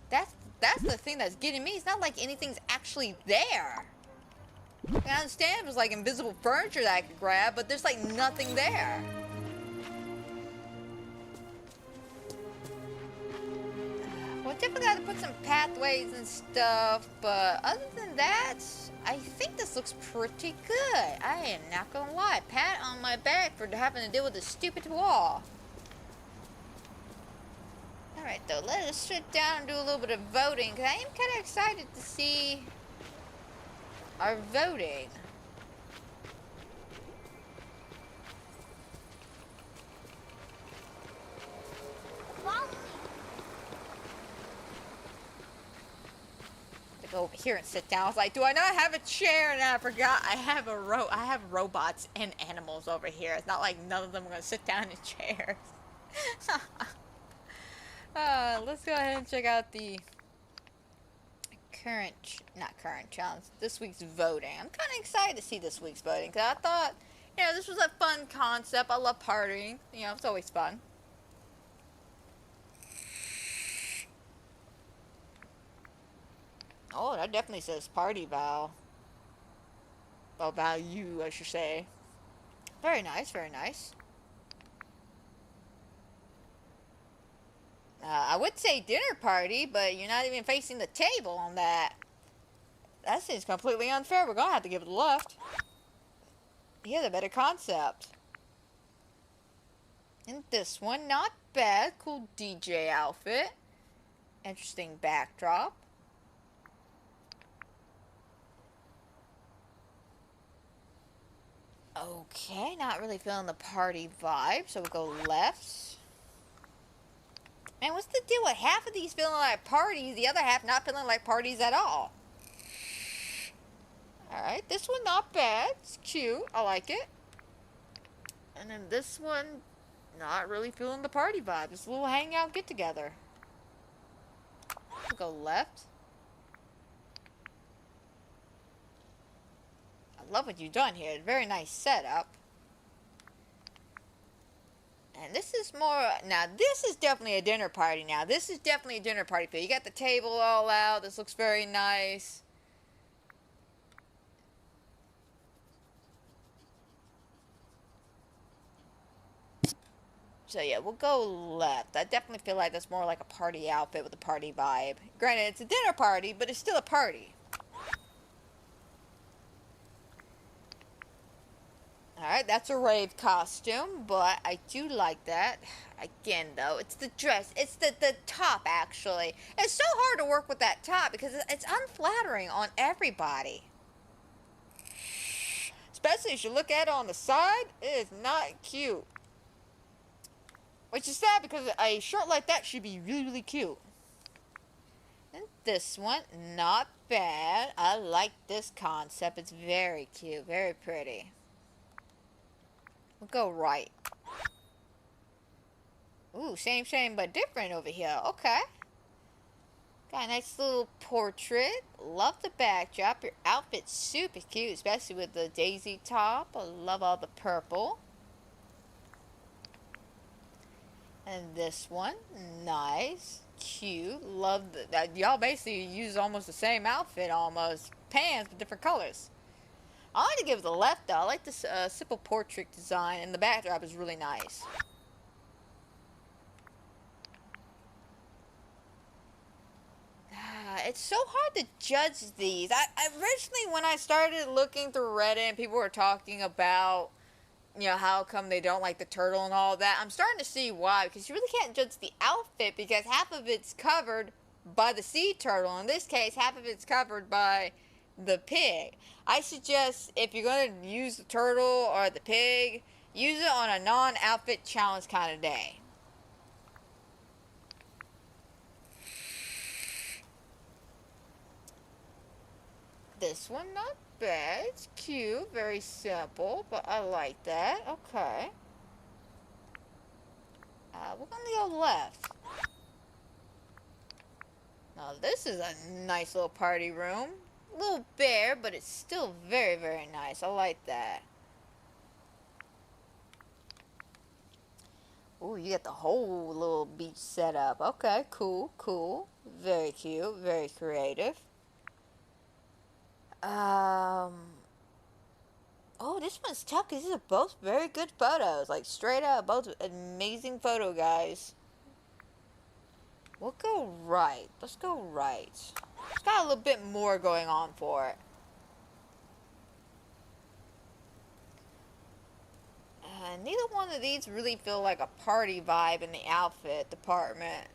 That's the thing that's getting me. It's not like anything's actually there. I understand it was like invisible furniture that I could grab, but there's like nothing there. Well, definitely got to put some pathways and stuff, but other than that, I think this looks pretty good. I am not gonna lie. Pat on my back for having to deal with this stupid wall. Alright though, let us sit down and do a little bit of voting, because I am kind of excited to see our voting. To go over here and sit down. I was like, do I not have a chair? And I forgot I have robots and animals over here. It's not like none of them are gonna sit down in chairs. Let's go ahead and check out the not current challenge, this week's voting. I'm kind of excited to see this week's voting, because I thought, you know, this was a fun concept. I love partying. You know, it's always fun. Oh, that definitely says party vow. Well, value, I should say. Very nice, very nice. I would say dinner party, but you're not even facing the table on that. That seems completely unfair. We're gonna have to give it a left. Here's a better concept. And this one, not bad. Cool DJ outfit. Interesting backdrop. Okay, not really feeling the party vibe, so we'll go left. Man, what's the deal with half of these feeling like parties, the other half not feeling like parties at all? Alright, this one not bad. It's cute. I like it. And then this one, not really feeling the party vibe. Just a little hangout get-together. We'll go left. I love what you've done here. Very nice setup. And this is more, now this is definitely a dinner party now. This is definitely a dinner party feel. You got the table all out. This looks very nice. So yeah, we'll go left. I definitely feel like that's more like a party outfit with a party vibe. Granted, it's a dinner party, but it's still a party. Alright, that's a rave costume, but I do like that. Again, though, it's the dress. It's the top, actually. It's so hard to work with that top because it's unflattering on everybody. Especially as you look at it on the side, it is not cute. Which is sad because a shirt like that should be really, really cute. And this one, not bad. I like this concept. It's very cute, very pretty. We'll go right. Ooh, same but different over here. Okay. Got a nice little portrait. Love the backdrop. Your outfit's super cute, especially with the daisy top. I love all the purple. And this one, nice, cute. Love that. Y'all basically use almost the same outfit, almost pants with different colors. I like to give it the left though. I like this simple portrait design, and the backdrop is really nice. It's so hard to judge these. I originally, when I started looking through Reddit and people were talking about, you know, how come they don't like the turtle and all that, I'm starting to see why. Because you really can't judge the outfit because half of it's covered by the sea turtle. In this case, half of it's covered by the pig. I suggest if you're going to use the turtle or the pig, use it on a non-outfit challenge kind of day. This one, not bad. It's cute, very simple, but I like that. Okay. We're gonna go left. Now this is a nice little party room. A little bare, but it's still very, very nice. I like that. Ooh, you got the whole little beach set up. Okay, cool, cool. Very cute, very creative. Oh, this one's tough because these are both very good photos. Like, straight up, both amazing photo guys. We'll go right. Let's go right. It's got a little bit more going on for it. Neither one of these really feel like a party vibe in the outfit department.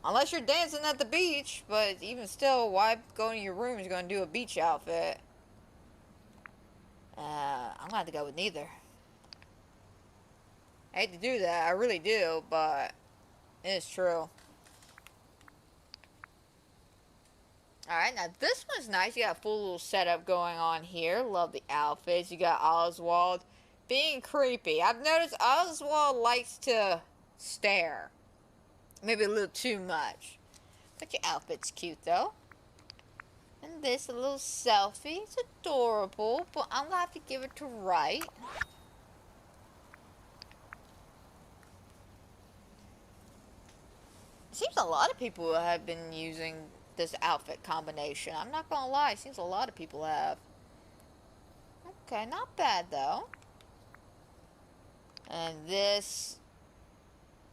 Unless you're dancing at the beach, but even still, why go in your room if you're going to do a beach outfit? I'm going to have to go with neither. I hate to do that, I really do, but it's true. Alright, now this one's nice. You got a full little setup going on here. Love the outfits. You got Oswald being creepy. I've noticed Oswald likes to stare. Maybe a little too much. But your outfit's cute, though. And this, a little selfie. It's adorable, but I'm gonna have to give it to right. It seems a lot of people have been using this outfit combination. I'm not gonna lie, it seems a lot of people have. Okay, not bad, though. And this...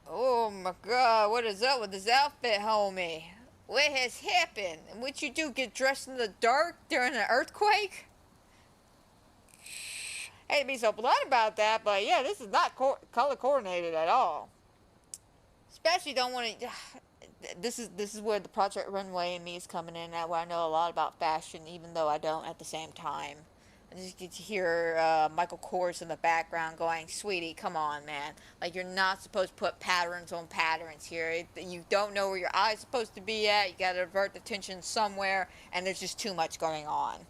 Oh my god, what is up with this outfit, homie? What has happened? And what you do, get dressed in the dark during an earthquake? I hate to be so blunt about that, but yeah, this is not color coordinated at all. Especially don't want to... This is where the Project Runway in me is coming in at, where I know a lot about fashion, even though I don't at the same time. I just get to hear Michael Kors in the background going, "Sweetie, come on, man. Like, you're not supposed to put patterns on patterns here. You don't know where your eye's supposed to be at. You gotta divert the attention somewhere, and there's just too much going on."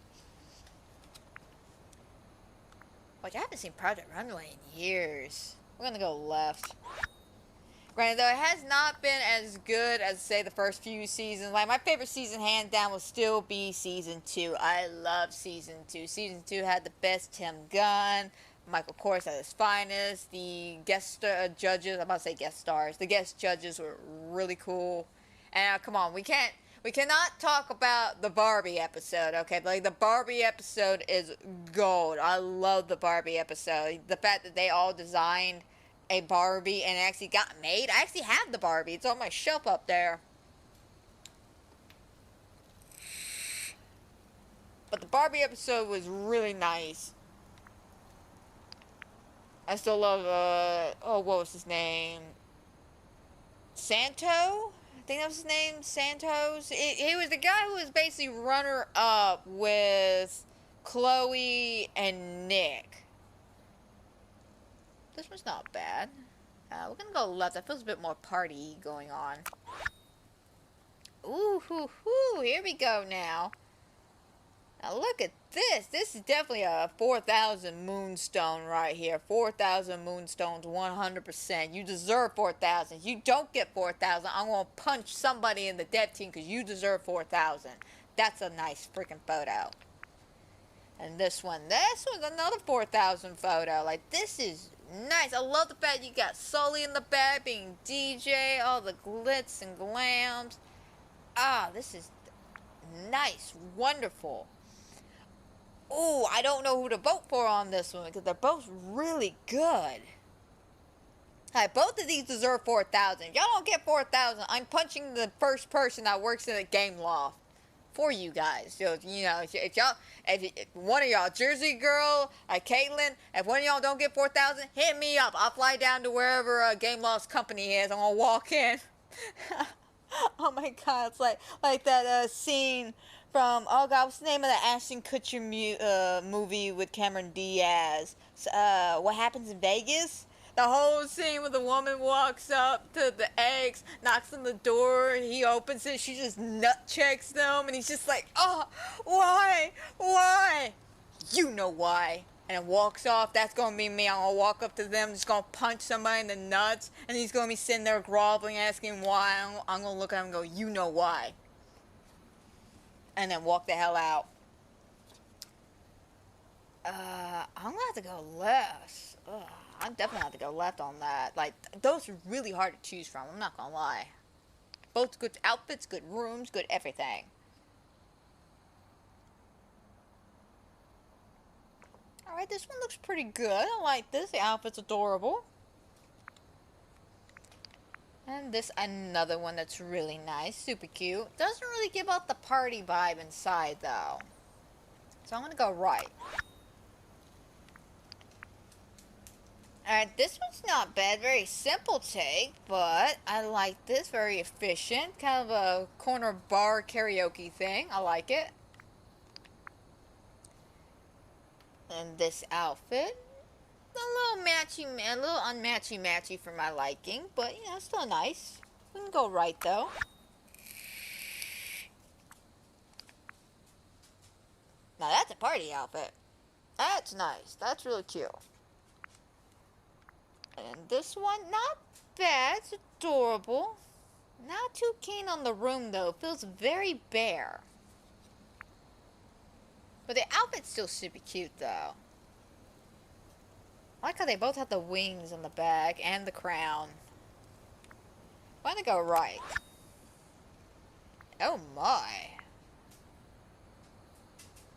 But I haven't seen Project Runway in years. We're gonna go left. Granted, though, it has not been as good as, say, the first few seasons. Like, my favorite season, hands down, will still be Season 2. I love Season 2. Season 2 had the best Tim Gunn, Michael Kors at his finest. The guest judges, I'm about to say guest stars. The guest judges were really cool. And come on, we cannot talk about the Barbie episode, okay? Like, the Barbie episode is gold. I love the Barbie episode. The fact that they all designed a Barbie and it actually got made. I actually have the Barbie. It's on my shelf up there. But the Barbie episode was really nice. I still love, oh, what was his name? Santo? I think that was his name, Santos. He was the guy who was basically runner-up with Chloe and Nick. This one's not bad. We're gonna go left. That feels a bit more party going on. Ooh, hoo, hoo. Here we go now. Now look at this. This is definitely a 4,000 moonstone right here. 4,000 moonstones, 100%. You deserve 4,000. You don't get 4,000, I'm gonna punch somebody in the dev team because you deserve 4,000. That's a nice freaking photo. And this one's another 4,000 photo. Like, this is nice. I love the fact you got Sully in the back being DJ, all the glitz and glams. Ah, this is nice, wonderful. Ooh, I don't know who to vote for on this one because they're both really good. Alright, both of these deserve 4,000. If y'all don't get 4,000, I'm punching the first person that works in the game loft for you guys. So, you know, if one of y'all, Jersey Girl, Caitlin, if one of y'all don't get 4,000, hit me up. I'll fly down to wherever Game Loft's company is. I'm gonna walk in. Oh my god, it's like that scene from, oh god, what's the name of the Ashton Kutcher movie with Cameron Diaz? What Happens in Vegas? The whole scene where the woman walks up to the eggs, knocks on the door, he opens it, she just nut checks them, and he's just like, oh, why? Why? You know why. And it walks off. That's gonna be me. I'm gonna walk up to them, just gonna punch somebody in the nuts, and he's gonna be sitting there groveling, asking why. I'm gonna look at him and go, you know why. And then walk the hell out. I'm gonna have to go left. Ugh, I'm definitely gonna have to go left on that. Like, those are really hard to choose from, I'm not gonna lie. Both good outfits, good rooms, good everything. Alright, this one looks pretty good. I like this. The outfit's adorable. And this, another one that's really nice. Super cute. Doesn't really give out the party vibe inside, though. So I'm gonna go right. Alright, this one's not bad. Very simple take, but I like this. Very efficient. Kind of a corner bar karaoke thing. I like it. And this outfit, a little unmatchy-matchy for my liking, but, you know, still nice. We can go right, though. Now, that's a party outfit. That's nice. That's really cute. And this one, not bad. It's adorable. Not too keen on the room, though. It feels very bare. But the outfit's still super cute, though. I like how they both have the wings on the back and the crown. I'm gonna go right. Oh my.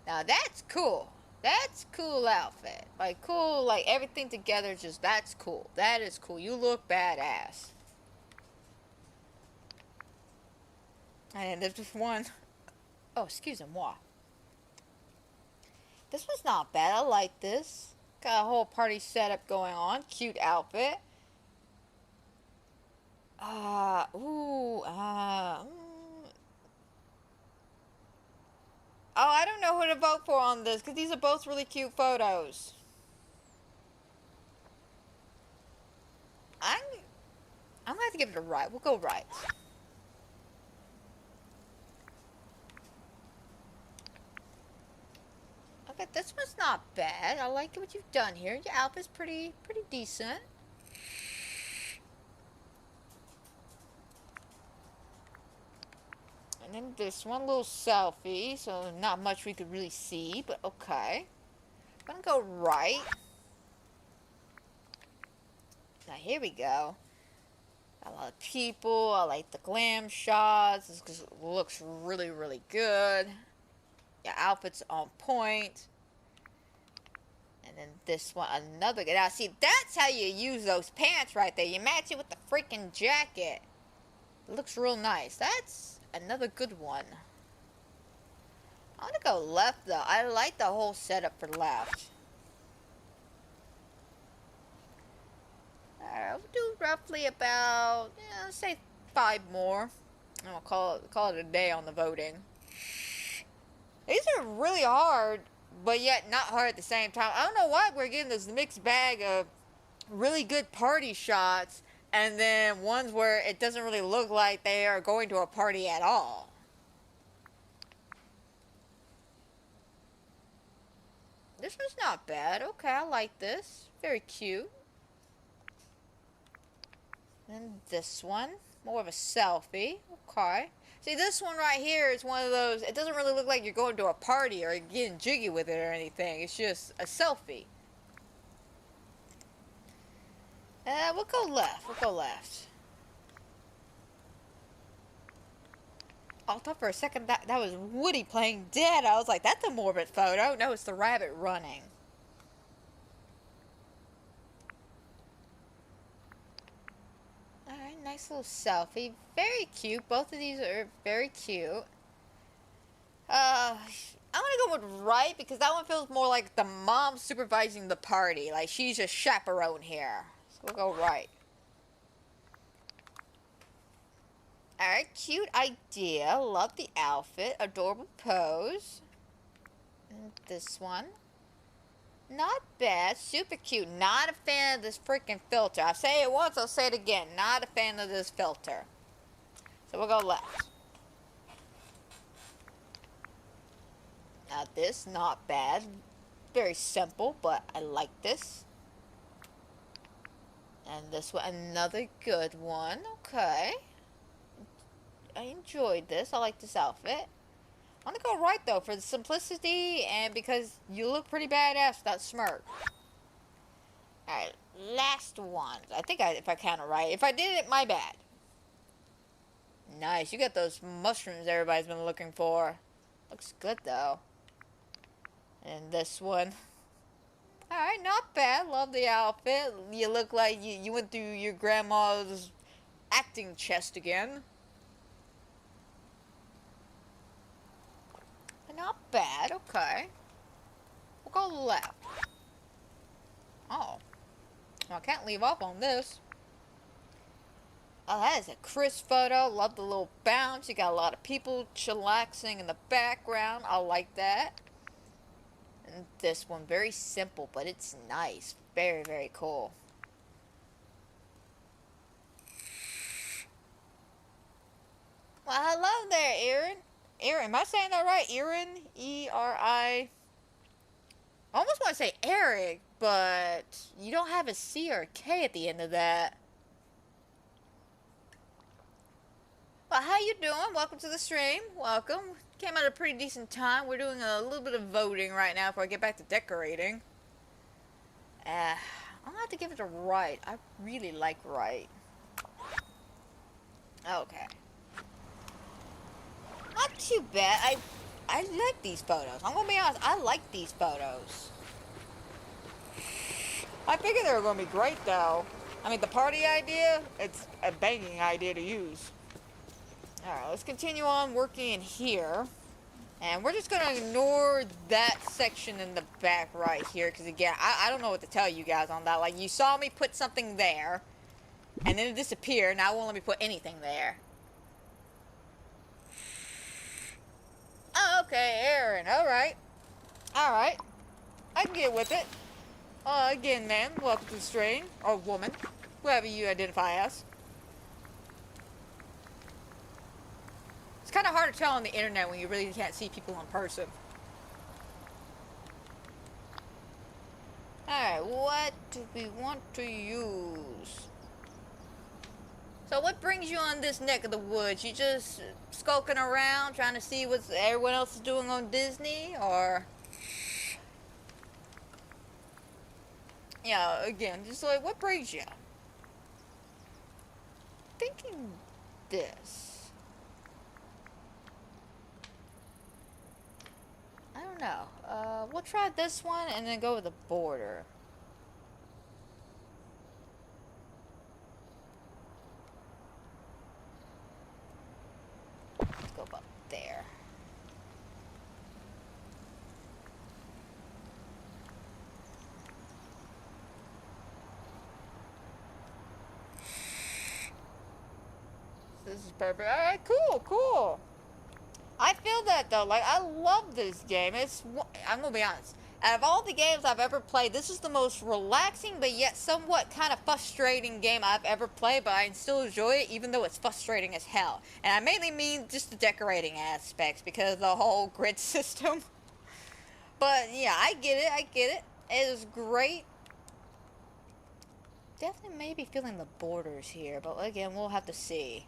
Now that's cool. That's cool outfit. Like, cool, like, everything together, just, that's cool. That is cool. You look badass. And there's just one. Oh, excuse-moi. This one's not bad. I like this. Got a whole party setup going on. Cute outfit. Oh, I don't know who to vote for on this, because these are both really cute photos. I'm gonna have to give it a right. We'll go right. Okay, this one's not bad. I like what you've done here. Your outfit's pretty decent. And then this one, little selfie, so not much we could really see, but okay. I'm gonna go right. Now here we go. Got a lot of people. I like the glam shots. This looks really good. Your outfit's on point. And then this one, another good. Now, see, that's how you use those pants right there. You match it with the freaking jacket. It looks real nice. That's another good one. I'm gonna go left, though. I like the whole setup for left. Alright, we'll do roughly about, say 5 more. And we'll call it a day on the voting. These are really hard, but yet not hard at the same time. I don't know why we're getting this mixed bag of really good party shots and then ones where it doesn't really look like they are going to a party at all. This one's not bad. Okay, I like this. Very cute. And this one, more of a selfie. Okay. See, this one right here is one of those, it doesn't really look like you're going to a party or getting jiggy with it or anything. It's just a selfie. We'll go left. We'll go left. I thought for a second that was Woody playing dead. I was like, that's a morbid photo. No, it's the rabbit running. Alright, nice little selfie. Very cute. Both of these are very cute. I'm gonna go with right because that one feels more like the mom supervising the party. Like she's a chaperone here. So we'll go right. Alright, cute idea. Love the outfit. Adorable pose. And this one. Not bad. Super cute. Not a fan of this freaking filter. I say it once, I'll say it again. Not a fan of this filter. So we'll go left. Now this, not bad. Very simple, but I like this. And this one, another good one. Okay. I enjoyed this. I like this outfit. I'm gonna go right though for the simplicity and because you look pretty badass with that smirk. Alright, last one. I think if I counted right. If I did it, my bad. Nice. You got those mushrooms everybody's been looking for. Looks good though. And this one. Alright, not bad. Love the outfit. You look like you went through your grandma's acting chest again. Not bad, okay. We'll go left. Oh. Well, I can't leave off on this. Oh, that is a crisp photo. Love the little bounce. You got a lot of people chillaxing in the background. I like that. And this one, very simple, but it's nice. Very, very cool. Well, hello there, Aaron. Aaron, am I saying that right? Aaron? E-R-I... I almost want to say Eric, but you don't have a C or a K at the end of that. Well, how you doing? Welcome to the stream. Welcome. Came at a pretty decent time. We're doing a little bit of voting right now before I get back to decorating. I'm gonna have to give it a right. I really like right. Okay. Not too bad. I like these photos. I'm gonna be honest. I like these photos. I figured they were gonna be great though. I mean, the party idea, it's a banging idea to use. Alright, let's continue on working in here. And we're just gonna ignore that section in the back right here. Because again, I don't know what to tell you guys on that. Like, you saw me put something there. And then it disappeared. Now it won't let me put anything there. Oh, okay, Aaron. Alright. Alright. I can get with it. Again, man, welcome to the stream. Or woman. Whoever you identify as. It's kind of hard to tell on the internet when you really can't see people in person. Alright, what do we want to use? So what brings you on this neck of the woods? You just skulking around trying to see what everyone else is doing on Disney? Or... yeah, again, just like, what brings you? Thinking this. I don't know. We'll try this one and then go with the border. Let's go about there. This is perfect. Alright, cool, cool. I feel that though, like, I love this game. I'm gonna be honest. Out of all the games I've ever played, this is the most relaxing but yet somewhat kind of frustrating game I've ever played, but I still enjoy it even though it's frustrating as hell. And I mainly mean just the decorating aspects because of the whole grid system. But yeah, I get it, I get it. It is great. Definitely maybe feeling the borders here, but again, we'll have to see.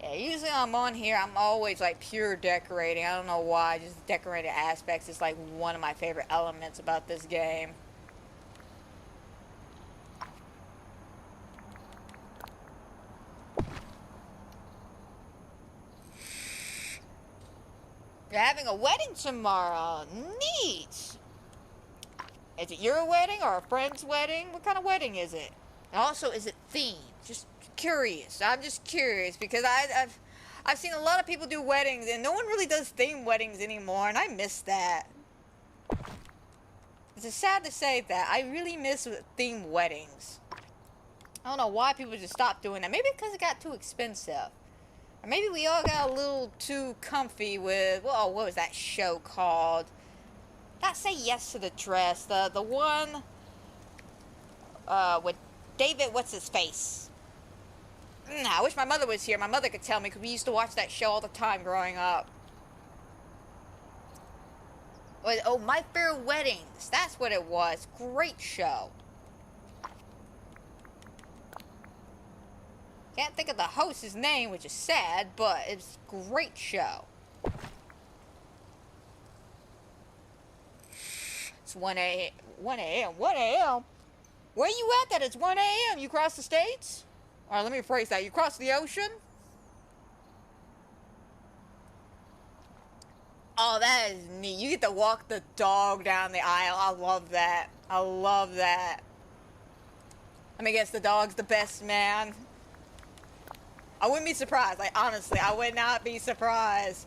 Yeah, usually I'm on here, I'm always like pure decorating. I don't know why, just the decorating aspects is like one of my favorite elements about this game. You're having a wedding tomorrow. Neat! Is it your wedding or a friend's wedding? What kind of wedding is it? And also, is it themed? Just curious. I'm just curious because I've seen a lot of people do weddings and no one really does themed weddings anymore, and I miss that. It's sad to say that. I really miss themed weddings. I don't know why people just stopped doing that. Maybe because it got too expensive. Or maybe we all got a little too comfy with, well, what was that show called? Not Say Yes to the Dress. The one with David, what's his face? I wish my mother was here. My mother could tell me because we used to watch that show all the time growing up. Oh, My Fair Weddings. That's what it was. Great show. Can't think of the host's name, which is sad, but it's a great show. It's 1 a.m. 1 a.m. 1 a.m. Where you at that it's 1 a.m.? You cross the states? Alright, let me rephrase that. You cross the ocean? Oh, that is neat. You get to walk the dog down the aisle. I love that. I love that. I mean, I guess the dog's the best man. I wouldn't be surprised. Like, honestly, I would not be surprised.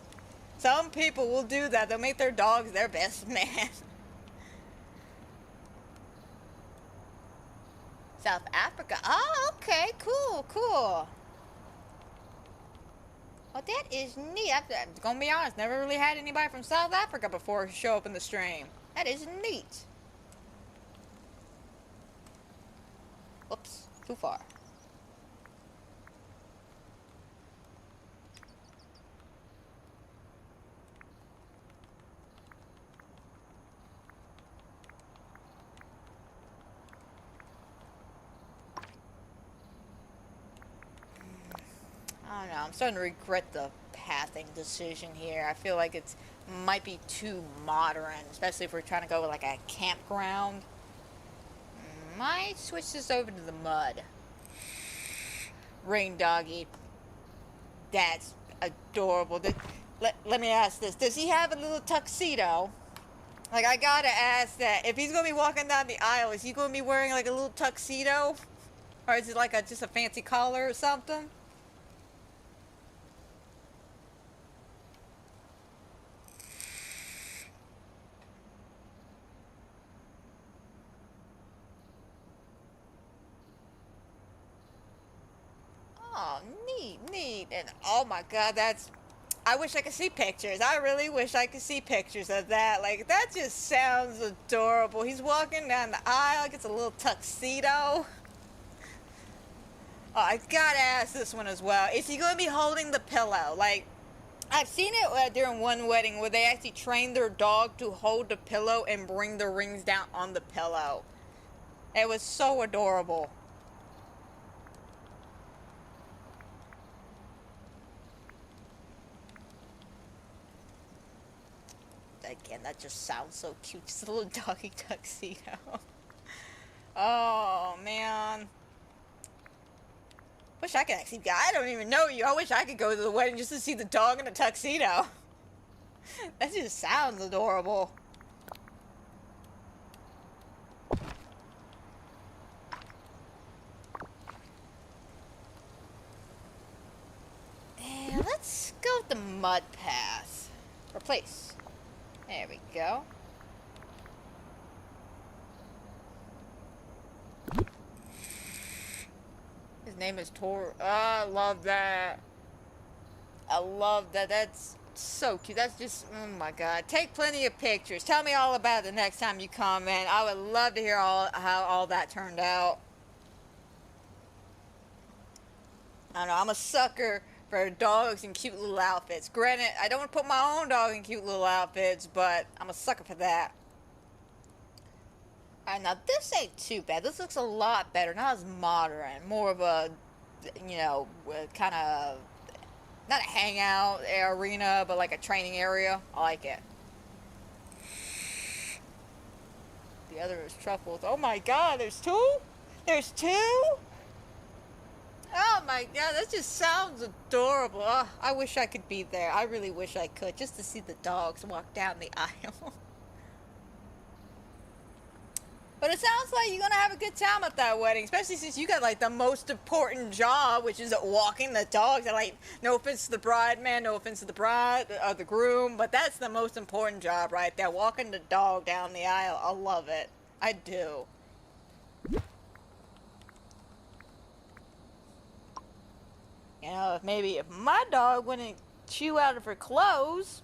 Some people will do that. They'll make their dogs their best man. South Africa. Oh, okay. Cool, cool. Well, that is neat. I'm gonna be honest, never really had anybody from South Africa before show up in the stream. That is neat. Oops, too far. I don't know, I'm starting to regret the pathing decision here. I feel like it's might be too modern, especially if we're trying to go with like a campground. Might switch this over to the mud. Rain doggy. That's adorable. Let me ask this. Does he have a little tuxedo? Like, I gotta ask that. If he's gonna be walking down the aisle, is he gonna be wearing like a little tuxedo? Or is it like just a fancy collar or something? Oh, neat, neat. And oh my god, I wish I could see pictures. I really wish I could see pictures of that. Like, that just sounds adorable. He's walking down the aisle, gets a little tuxedo. Oh, I gotta ask this one as well. Is he gonna be holding the pillow? Like, I've seen it during one wedding where they actually trained their dog to hold the pillow and bring the rings down on the pillow. It was so adorable. Again, that just sounds so cute. Just a little doggy tuxedo. Oh, man. Wish I could actually... I don't even know you. I wish I could go to the wedding just to see the dog in a tuxedo. That just sounds adorable. And let's go with the mud path. Or place. There we go. His name is Tor. Oh, I love that. I love that. That's so cute. That's just, oh my god. Take plenty of pictures. Tell me all about it the next time you come in. I would love to hear how all that turned out. I don't know. I'm a sucker for dogs in cute little outfits. Granted, I don't want to put my own dog in cute little outfits, but I'm a sucker for that. Alright, now this ain't too bad. This looks a lot better. Not as modern. More of a, you know, kind of, not a hangout arena, but like a training area. I like it. The other is truffles. Oh my god, there's two? There's two? Oh my god, that just sounds adorable. Oh, I wish I could be there. I really wish I could, just to see the dogs walk down the aisle. But it sounds like you're gonna have a good time at that wedding, especially since you got like the most important job, which is walking the dogs. And like, no offense to the bride, man, no offense to the bride or the groom, but that's the most important job right there, walking the dog down the aisle. I love it. I do. You know, if my dog wouldn't chew out of her clothes,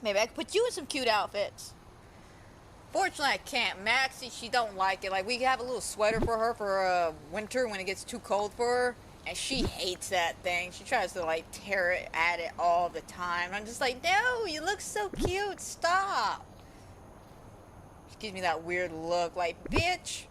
maybe I could put you in some cute outfits. Fortunately, I can't. Maxie, she don't like it. Like, we have a little sweater for her for winter when it gets too cold for her. And she hates that thing. She tries to, like, tear it at it all the time. I'm just like, no, you look so cute. Stop. She gives me that weird look like, bitch.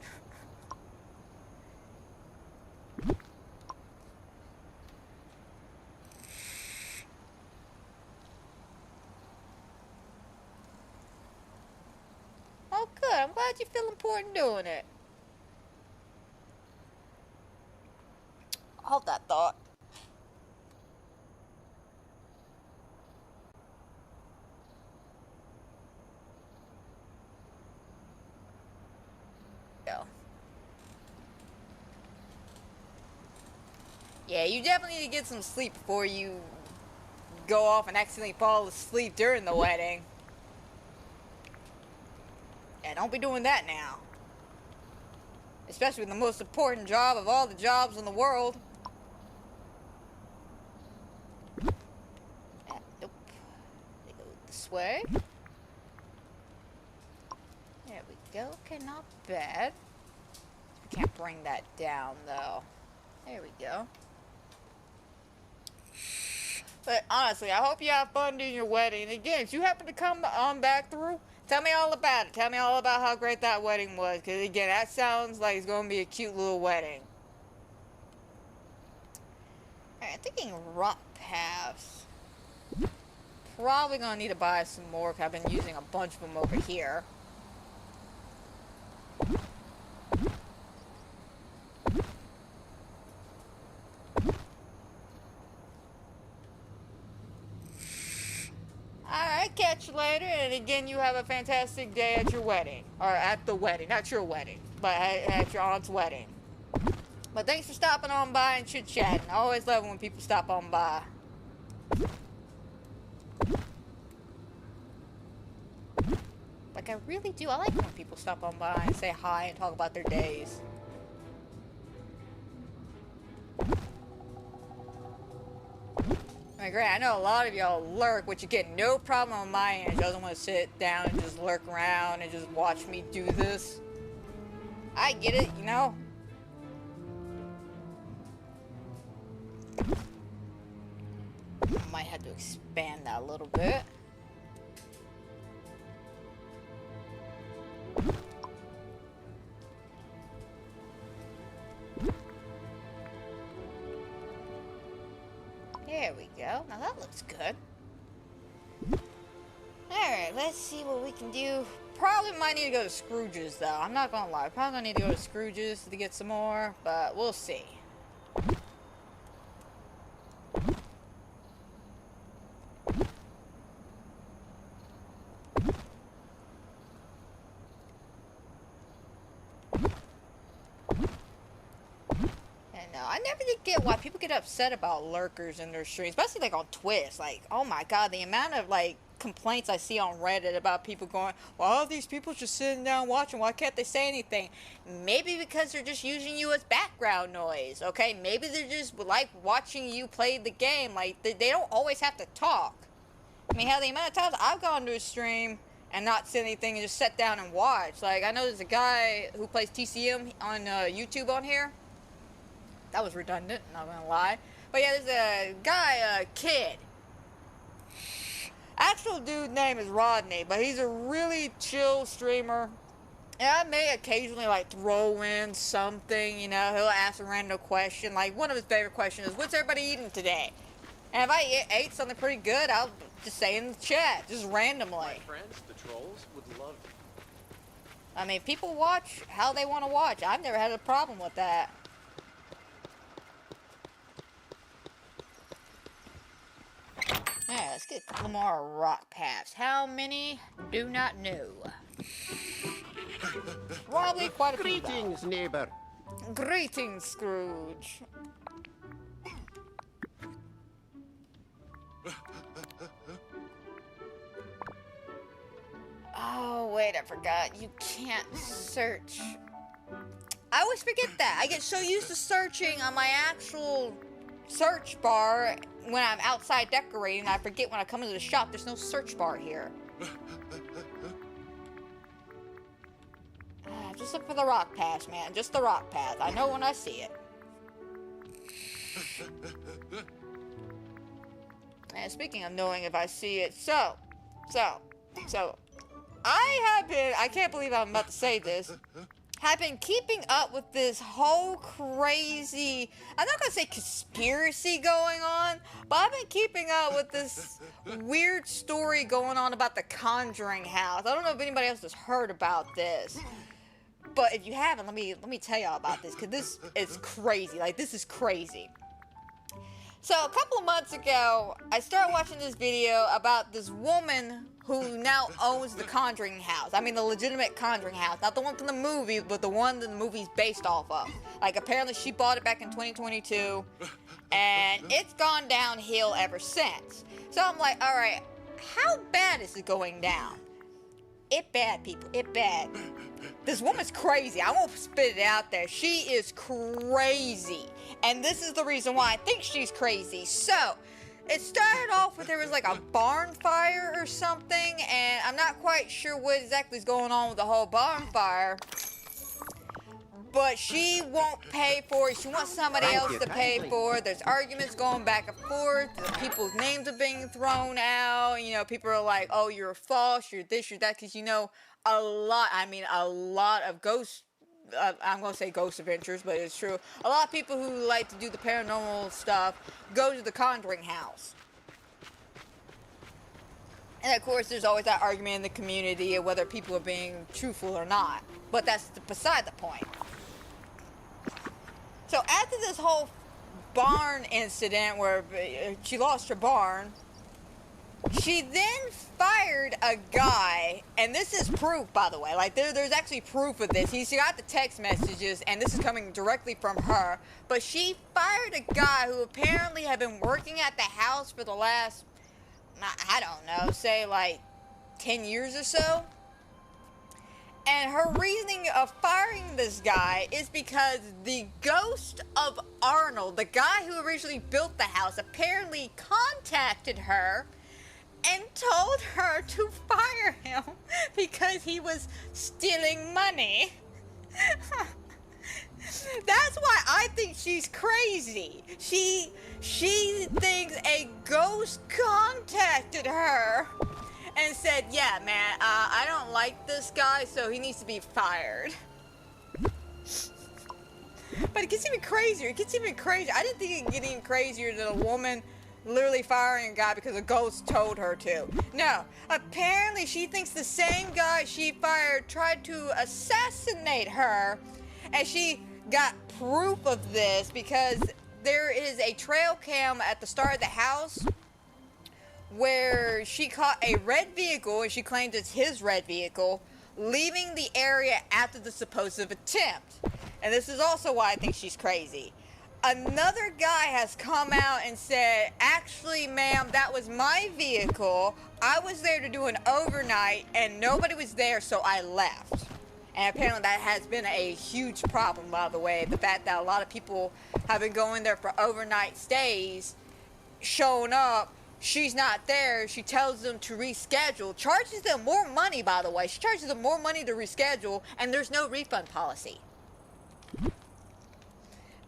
Oh, good. I'm glad you feel important doing it. Hold that thought. Go. Yeah, you definitely need to get some sleep before you go off and accidentally fall asleep during the wedding. Yeah, don't be doing that now. Especially with the most important job of all the jobs in the world. Nope. They go this way. There we go. Okay, not bad. We can't bring that down, though. There we go. But honestly, I hope you have fun doing your wedding. Again, if you happen to come on back through, tell me all about it. Tell me all about how great that wedding was. Because again, that sounds like it's going to be a cute little wedding. Alright, I'm thinking rock paths. Probably going to need to buy some more because I've been using a bunch of them over here. Alright, catch you later, and again, you have a fantastic day at your wedding. Or at the wedding, not your wedding, but at your aunt's wedding. But thanks for stopping on by and chit-chatting. I always love it when people stop on by. Like, I really do. I like when people stop on by and say hi and talk about their days. I mean, great, I know a lot of y'all lurk, which again, no problem on my end. Y'all don't want to sit down and just lurk around and just watch me do this. I get it, you know? Might have to expand that a little bit. There we go. Now that looks good. Alright, let's see what we can do. Probably might need to go to Scrooge's, though. I'm not gonna lie. Probably gonna need to go to Scrooge's to get some more, but we'll see. I never did get why people get upset about lurkers in their streams, especially like on Twitch. Like, oh my god, the amount of like complaints I see on Reddit about people going, well, all these people just sitting down watching, why can't they say anything? Maybe because they're just using you as background noise, okay? Maybe they're just like watching you play the game. Like, they don't always have to talk. I mean, hell, the amount of times I've gone to a stream and not said anything and just sat down and watched. Like, I know there's a guy who plays TCM on YouTube on here. That was redundant, not gonna lie. But yeah, there's a guy, Kid. Actual dude name is Rodney, but he's a really chill streamer. And I may occasionally, like, throw in something, you know. He'll ask a random question. Like, one of his favorite questions is, what's everybody eating today? And if I ate something pretty good, I'll just say in the chat, just randomly. My friends, the trolls, would love it. I mean, people watch how they want to watch. I've never had a problem with that. Alright, let's get a couple more rock paths. How many? Do not know. Probably quite a few. Greetings, neighbor. Greetings, Scrooge. Oh, wait, I forgot. You can't search. I always forget that. I get so used to searching on my actual search bar when I'm outside decorating. I forget when I come into the shop, there's no search bar here. Just look for the rock path, man. Just the rock path. I know when I see it. And speaking of knowing if I see it, so, I can't believe I'm about to say this, have been keeping up with this whole crazy, I'm not gonna say conspiracy going on, but I've been keeping up with this weird story going on about the Conjuring house. I don't know if anybody else has heard about this. But if you haven't, let me tell y'all about this, because this is crazy. Like, this is crazy. So, a couple of months ago, I started watching this video about this woman who now owns the Conjuring house. I mean, the legitimate Conjuring house. Not the one from the movie, but the one that the movie's based off of. Like, apparently she bought it back in 2022, and it's gone downhill ever since. So, I'm like, alright, how bad is it going down? It bad, people. It bad. This woman's crazy. I won't spit it out there. She is crazy. And this is the reason why I think she's crazy. So, it started off with there was like a barn fire or something. And I'm not quite sure what exactly is going on with the whole barn fire. But she won't pay for it. She wants somebody else to pay for it. There's arguments going back and forth. People's names are being thrown out. You know, people are like, oh, you're false, you're this, you're that. Because, you know, a lot of ghost, I'm going to say ghost adventures, but it's true. A lot of people who like to do the paranormal stuff go to the Conjuring house. And of course, there's always that argument in the community of whether people are being truthful or not. But that's beside the point. So after this whole barn incident where she lost her barn, she then fired a guy, and this is proof, by the way. Like, there's actually proof of this. She got the text messages, and this is coming directly from her. But she fired a guy who apparently had been working at the house for the last, I don't know, say like 10 years or so. And her reasoning of firing this guy is because the ghost of Arnold, the guy who originally built the house, apparently contacted her and told her to fire him because he was stealing money. That's why I think she's crazy. She thinks a ghost contacted her and said, yeah, man, I don't like this guy, so he needs to be fired. But it gets even crazier. It gets even crazier. I didn't think it would get even crazier than a woman literally firing a guy because a ghost told her to. No, apparently she thinks the same guy she fired tried to assassinate her, and she got proof of this because there is a trail cam at the start of the house where she caught a red vehicle, and she claims it's his red vehicle, leaving the area after the supposed attempt. And this is also why I think she's crazy. Another guy has come out and said, actually, ma'am, that was my vehicle. I was there to do an overnight, and nobody was there, so I left. And apparently that has been a huge problem, by the way. The fact that a lot of people have been going there for overnight stays, showing up, she's not there, she tells them to reschedule, charges them more money, by the way. She charges them more money to reschedule, and there's no refund policy.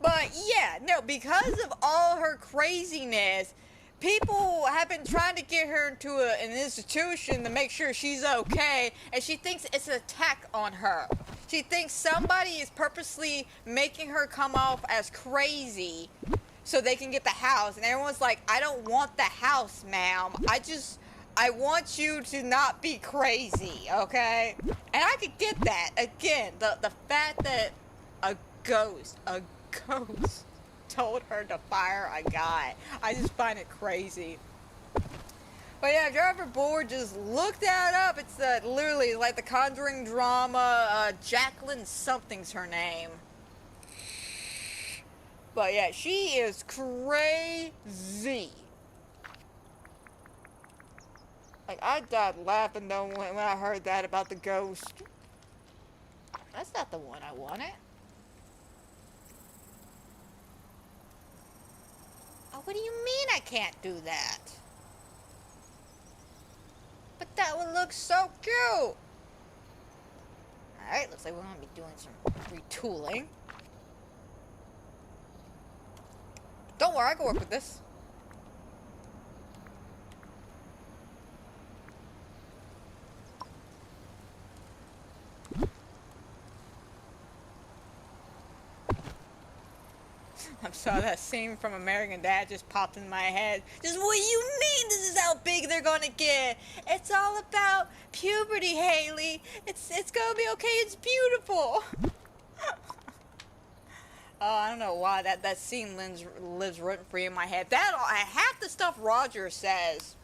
But yeah, no, because of all her craziness, people have been trying to get her into an institution to make sure she's okay, and she thinks it's an attack on her. She thinks somebody is purposely making her come off as crazy so they can get the house. And everyone's like, I don't want the house, ma'am. I want you to not be crazy, okay? And I could get that. Again, the fact that a ghost told her to fire a guy. I just find it crazy. But yeah, if you're ever bored, just look that up. It's literally like the Conjuring drama. Jacqueline something's her name. But yeah, she is crazy. Like, I died laughing though when I heard that about the ghost. That's not the one I wanted. Oh, what do you mean I can't do that? But that would look so cute! Alright, looks like we're gonna be doing some retooling. Don't worry, I can work with this. I'm sorry, that scene from American Dad just popped in my head. Just, what do you mean this is how big they're gonna get? It's all about puberty, Haley. It's gonna be okay, it's beautiful. Oh, I don't know why that scene lives rent free in my head. Half the stuff Roger says.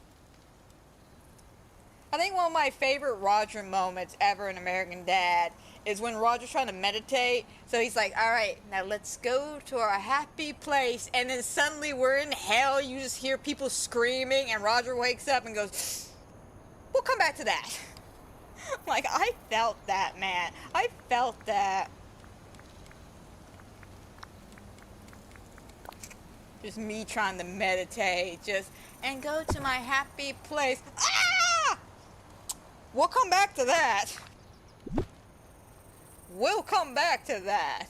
I think one of my favorite Roger moments ever in American Dad is when Roger's trying to meditate. So he's like, all right, now let's go to our happy place. And then suddenly we're in hell. You just hear people screaming. And Roger wakes up and goes, we'll come back to that. Like, I felt that, man. I felt that. Just me trying to meditate. And go to my happy place. Ah! We'll come back to that. We'll come back to that.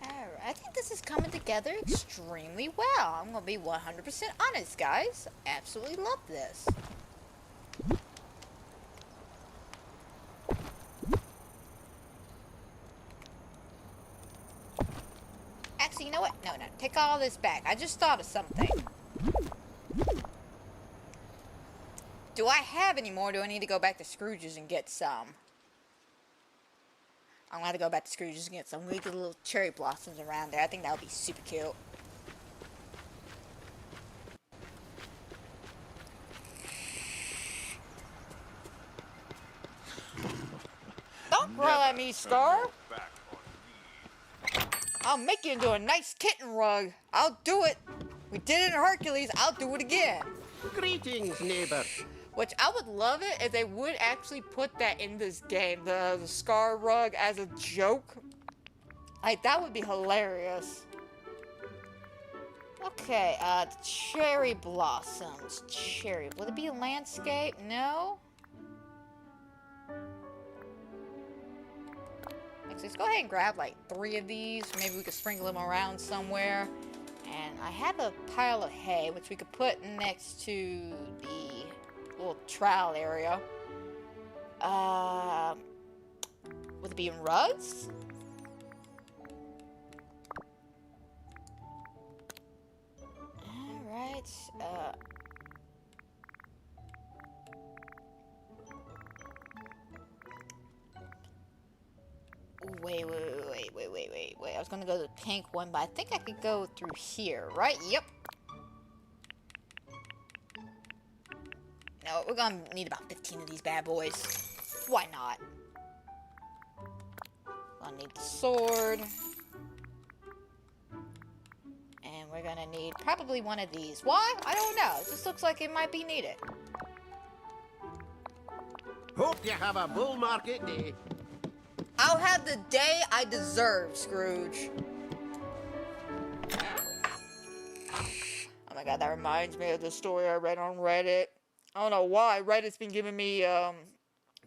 Alright, I think this is coming together extremely well. I'm gonna be 100% honest, guys. Absolutely love this. Actually, you know what? No, take all this back. I just thought of something. Do I have any more? Do I need to go back to Scrooge's and get some? I'm gonna have to go back to Scrooge's and get some. We get the little cherry blossoms around there. I think that would be super cute. Don't growl at me, Scar. I'll make you into a nice kitten rug. I'll do it. We did it in Hercules. I'll do it again. Greetings, neighbor. Which I would love it if they would actually put that in this game, the Scar rug as a joke. Like, that would be hilarious. Okay, the cherry blossoms. Cherry. Would it be a landscape? No? Let's go ahead and grab like 3 of these. Maybe we could sprinkle them around somewhere. And I have a pile of hay, which we could put next to the little trowel area. Would it be in rugs? Alright, Wait. I was gonna go to the pink one, but I think I could go through here, right? Yep. No, we're gonna need about 15 of these bad boys. Why not? Gonna need the sword. And we're gonna need probably one of these. Why? I don't know. It just looks like it might be needed. Hope you have a bull market day. I'll have the day I deserve, Scrooge. Oh my god, that reminds me of the story I read on Reddit. I don't know why Reddit's been giving me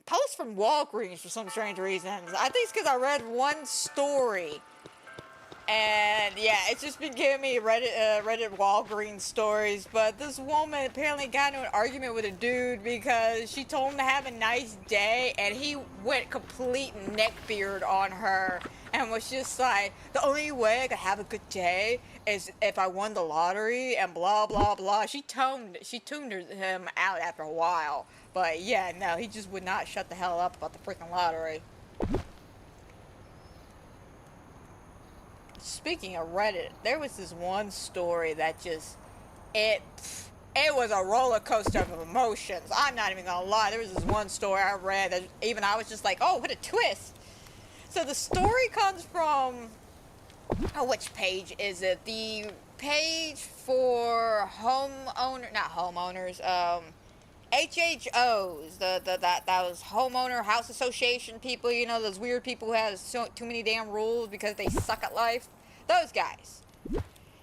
posts from Walgreens for some strange reasons. I think it's because I read one story. And yeah, it's just been giving me Reddit Walgreens stories. But this woman apparently got into an argument with a dude because she told him to have a nice day, and he went complete neckbeard on her and was just like, the only way I could have a good day is if I won the lottery and blah blah blah. She tuned him out after a while. But yeah, no, he just would not shut the hell up about the freaking lottery. Speaking of Reddit, there was this one story that just, it was a roller coaster of emotions. I'm not even gonna lie. There was this one story I read that even I was just like, oh, what a twist. So the story comes from, which page is it? The page for not homeowners, HHOs, that was homeowner house association people, you know, those weird people who have too many damn rules because they suck at life. Those guys.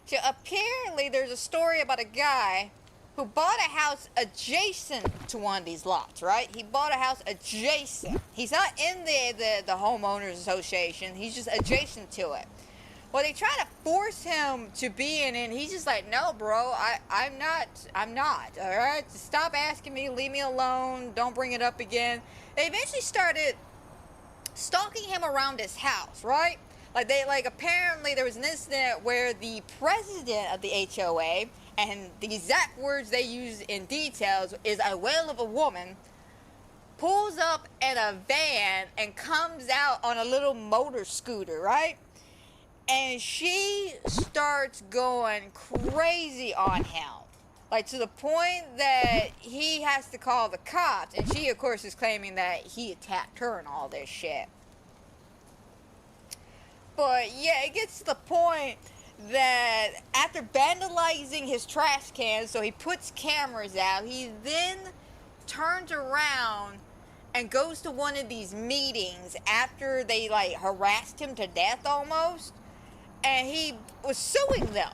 So apparently there's a story about a guy who bought a house adjacent to one of these lots, right? He bought a house adjacent. He's not in the homeowners association. He's just adjacent to it. Well, they try to force him to be in it, and he's just like, no, bro, I'm not, all right? Stop asking me, leave me alone, don't bring it up again. They eventually started stalking him around his house, right? Apparently there was an incident where the president of the HOA, and the exact words they use in details is a whale of a woman, pulls up in a van and comes out on a little motor scooter, right? And she starts going crazy on him. Like, to the point that he has to call the cops. And she, of course, is claiming that he attacked her and all this shit. But, yeah, it gets to the point that after vandalizing his trash cans, so he puts cameras out, he then turns around and goes to one of these meetings after they, like, harassed him to death almost. And he was suing them.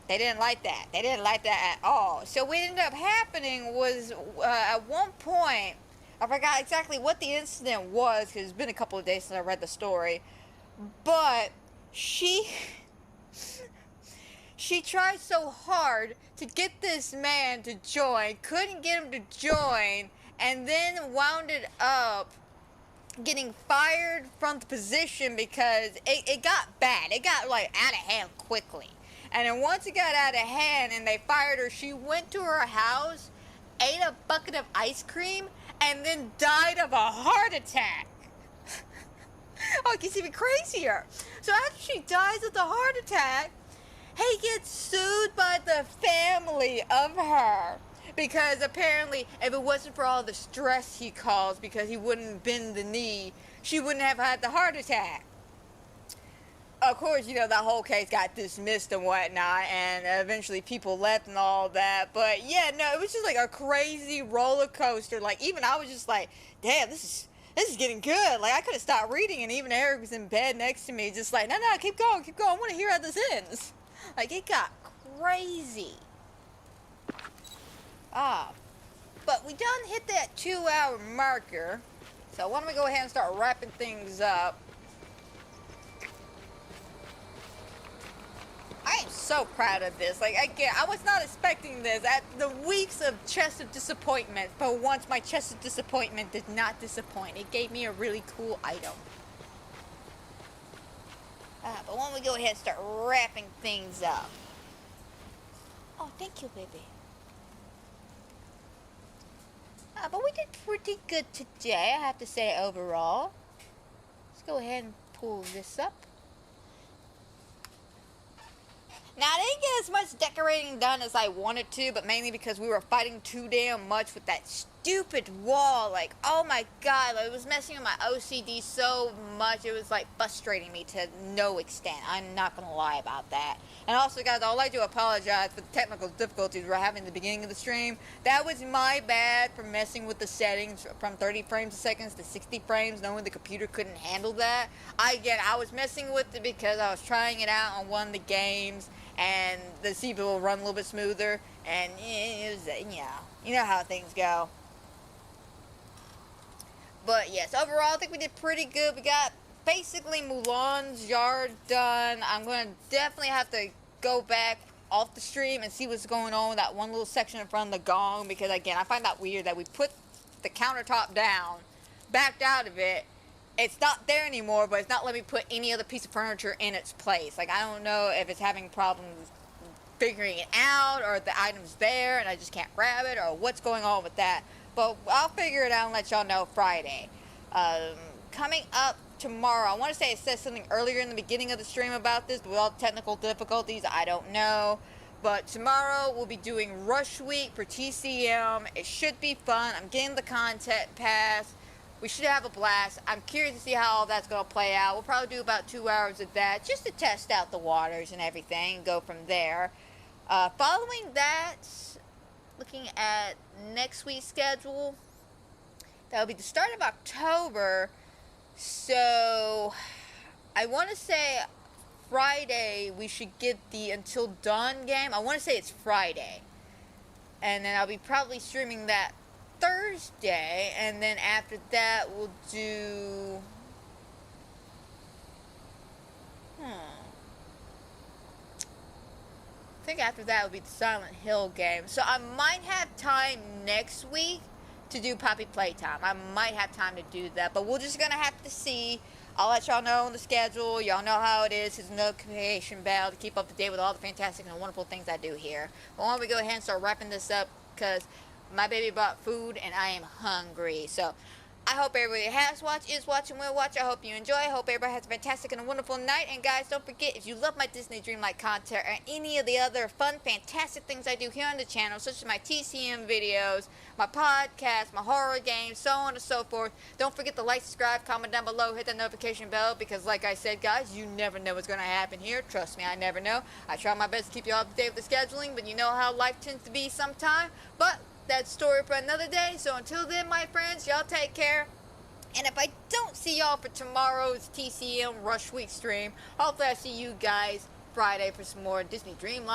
They didn't like that. They didn't like that at all. So what ended up happening was, at one point, I forgot exactly what the incident was, because it's been a couple of days since I read the story. But she tried so hard to get this man to join, couldn't get him to join, and then wound it up getting fired from the position because it got bad. It got, like, out of hand quickly. And then once it got out of hand and they fired her, she went to her house, ate a bucket of ice cream, and then died of a heart attack. Oh, it gets even crazier. So after she dies of the heart attack, he gets sued by the family of her. Because apparently, if it wasn't for all the stress he caused because he wouldn't bend the knee, she wouldn't have had the heart attack. Of course, you know, that whole case got dismissed and whatnot, and eventually people left and all that. But yeah, no, it was just like a crazy roller coaster. Like, even I was just like, damn, this is getting good. Like, I could have stopped reading, and even Eric was in bed next to me, just like, no, keep going. I want to hear how this ends. Like, it got crazy. But we done hit that 2-hour marker, so why don't we go ahead and start wrapping things up. I am so proud of this. Like, I was not expecting this. At the weeks of Chest of Disappointment, but once my Chest of Disappointment did not disappoint. It gave me a really cool item. But why don't we go ahead and start wrapping things up. Oh, thank you, baby. But we did pretty good today, I have to say, overall. Let's go ahead and pull this up. Now, I didn't get as much decorating done as I wanted to, but mainly because we were fighting too damn much with that stupid wall. Like, oh my god, like, it was messing with my OCD so much, it was, like, frustrating me to no extent. I'm not gonna lie about that. And also, guys, I would like to apologize for the technical difficulties we're having at the beginning of the stream. That was my bad for messing with the settings from 30 frames a second to 60 frames, knowing the computer couldn't handle that. I was messing with it because I was trying it out on one of the games, and the CPU will run a little bit smoother, and it was, you know how things go. But yes, overall, I think we did pretty good. We got basically Mulan's yard done. I'm going to definitely have to go back off the stream and see what's going on with that one little section in front of the gong, because again, I find that weird that we put the countertop down, backed out of it, it's not there anymore, but it's not letting me put any other piece of furniture in its place. Like, I don't know if it's having problems figuring it out, or if the item's there and I just can't grab it, or what's going on with that. But I'll figure it out and let y'all know Friday. Coming up tomorrow, I want to say it said something earlier in the beginning of the stream about this, but with all the technical difficulties, I don't know. But tomorrow we'll be doing Rush Week for TCM. It should be fun. I'm getting the content pass. We should have a blast. I'm curious to see how all that's going to play out. We'll probably do about 2 hours of that just to test out the waters and everything and go from there. Following that, looking at next week's schedule, that will be the start of October. So I want to say Friday we should get the Until Dawn game. I want to say it's Friday. And then I'll be probably streaming that Thursday. And then after that we'll do... I think after that will be the Silent Hill game. So I might have time next week to do Poppy Playtime. I might have time to do that, but we're just gonna have to see. I'll let y'all know on the schedule. Y'all know how it is. His notification bell to keep up to date with all the fantastic and wonderful things I do here. But why don't we go ahead and start wrapping this up, because my baby bought food and I am hungry. So I hope everybody has watched, is watching, will watch. I hope you enjoy. I hope everybody has a fantastic and a wonderful night. And guys, don't forget, if you love my Disney Dreamlight content or any of the other fun, fantastic things I do here on the channel, such as my TCM videos, my podcast, my horror games, so on and so forth, don't forget to like, subscribe, comment down below, hit that notification bell, because like I said, guys, you never know what's going to happen here. Trust me, I never know. I try my best to keep you all up to date with the scheduling, but you know how life tends to be sometime. But that's story for another day. So until then, my friends, y'all take care. And if I don't see y'all for tomorrow's TCM Rush Week stream, hopefully I see you guys Friday for some more Disney Dreamlight.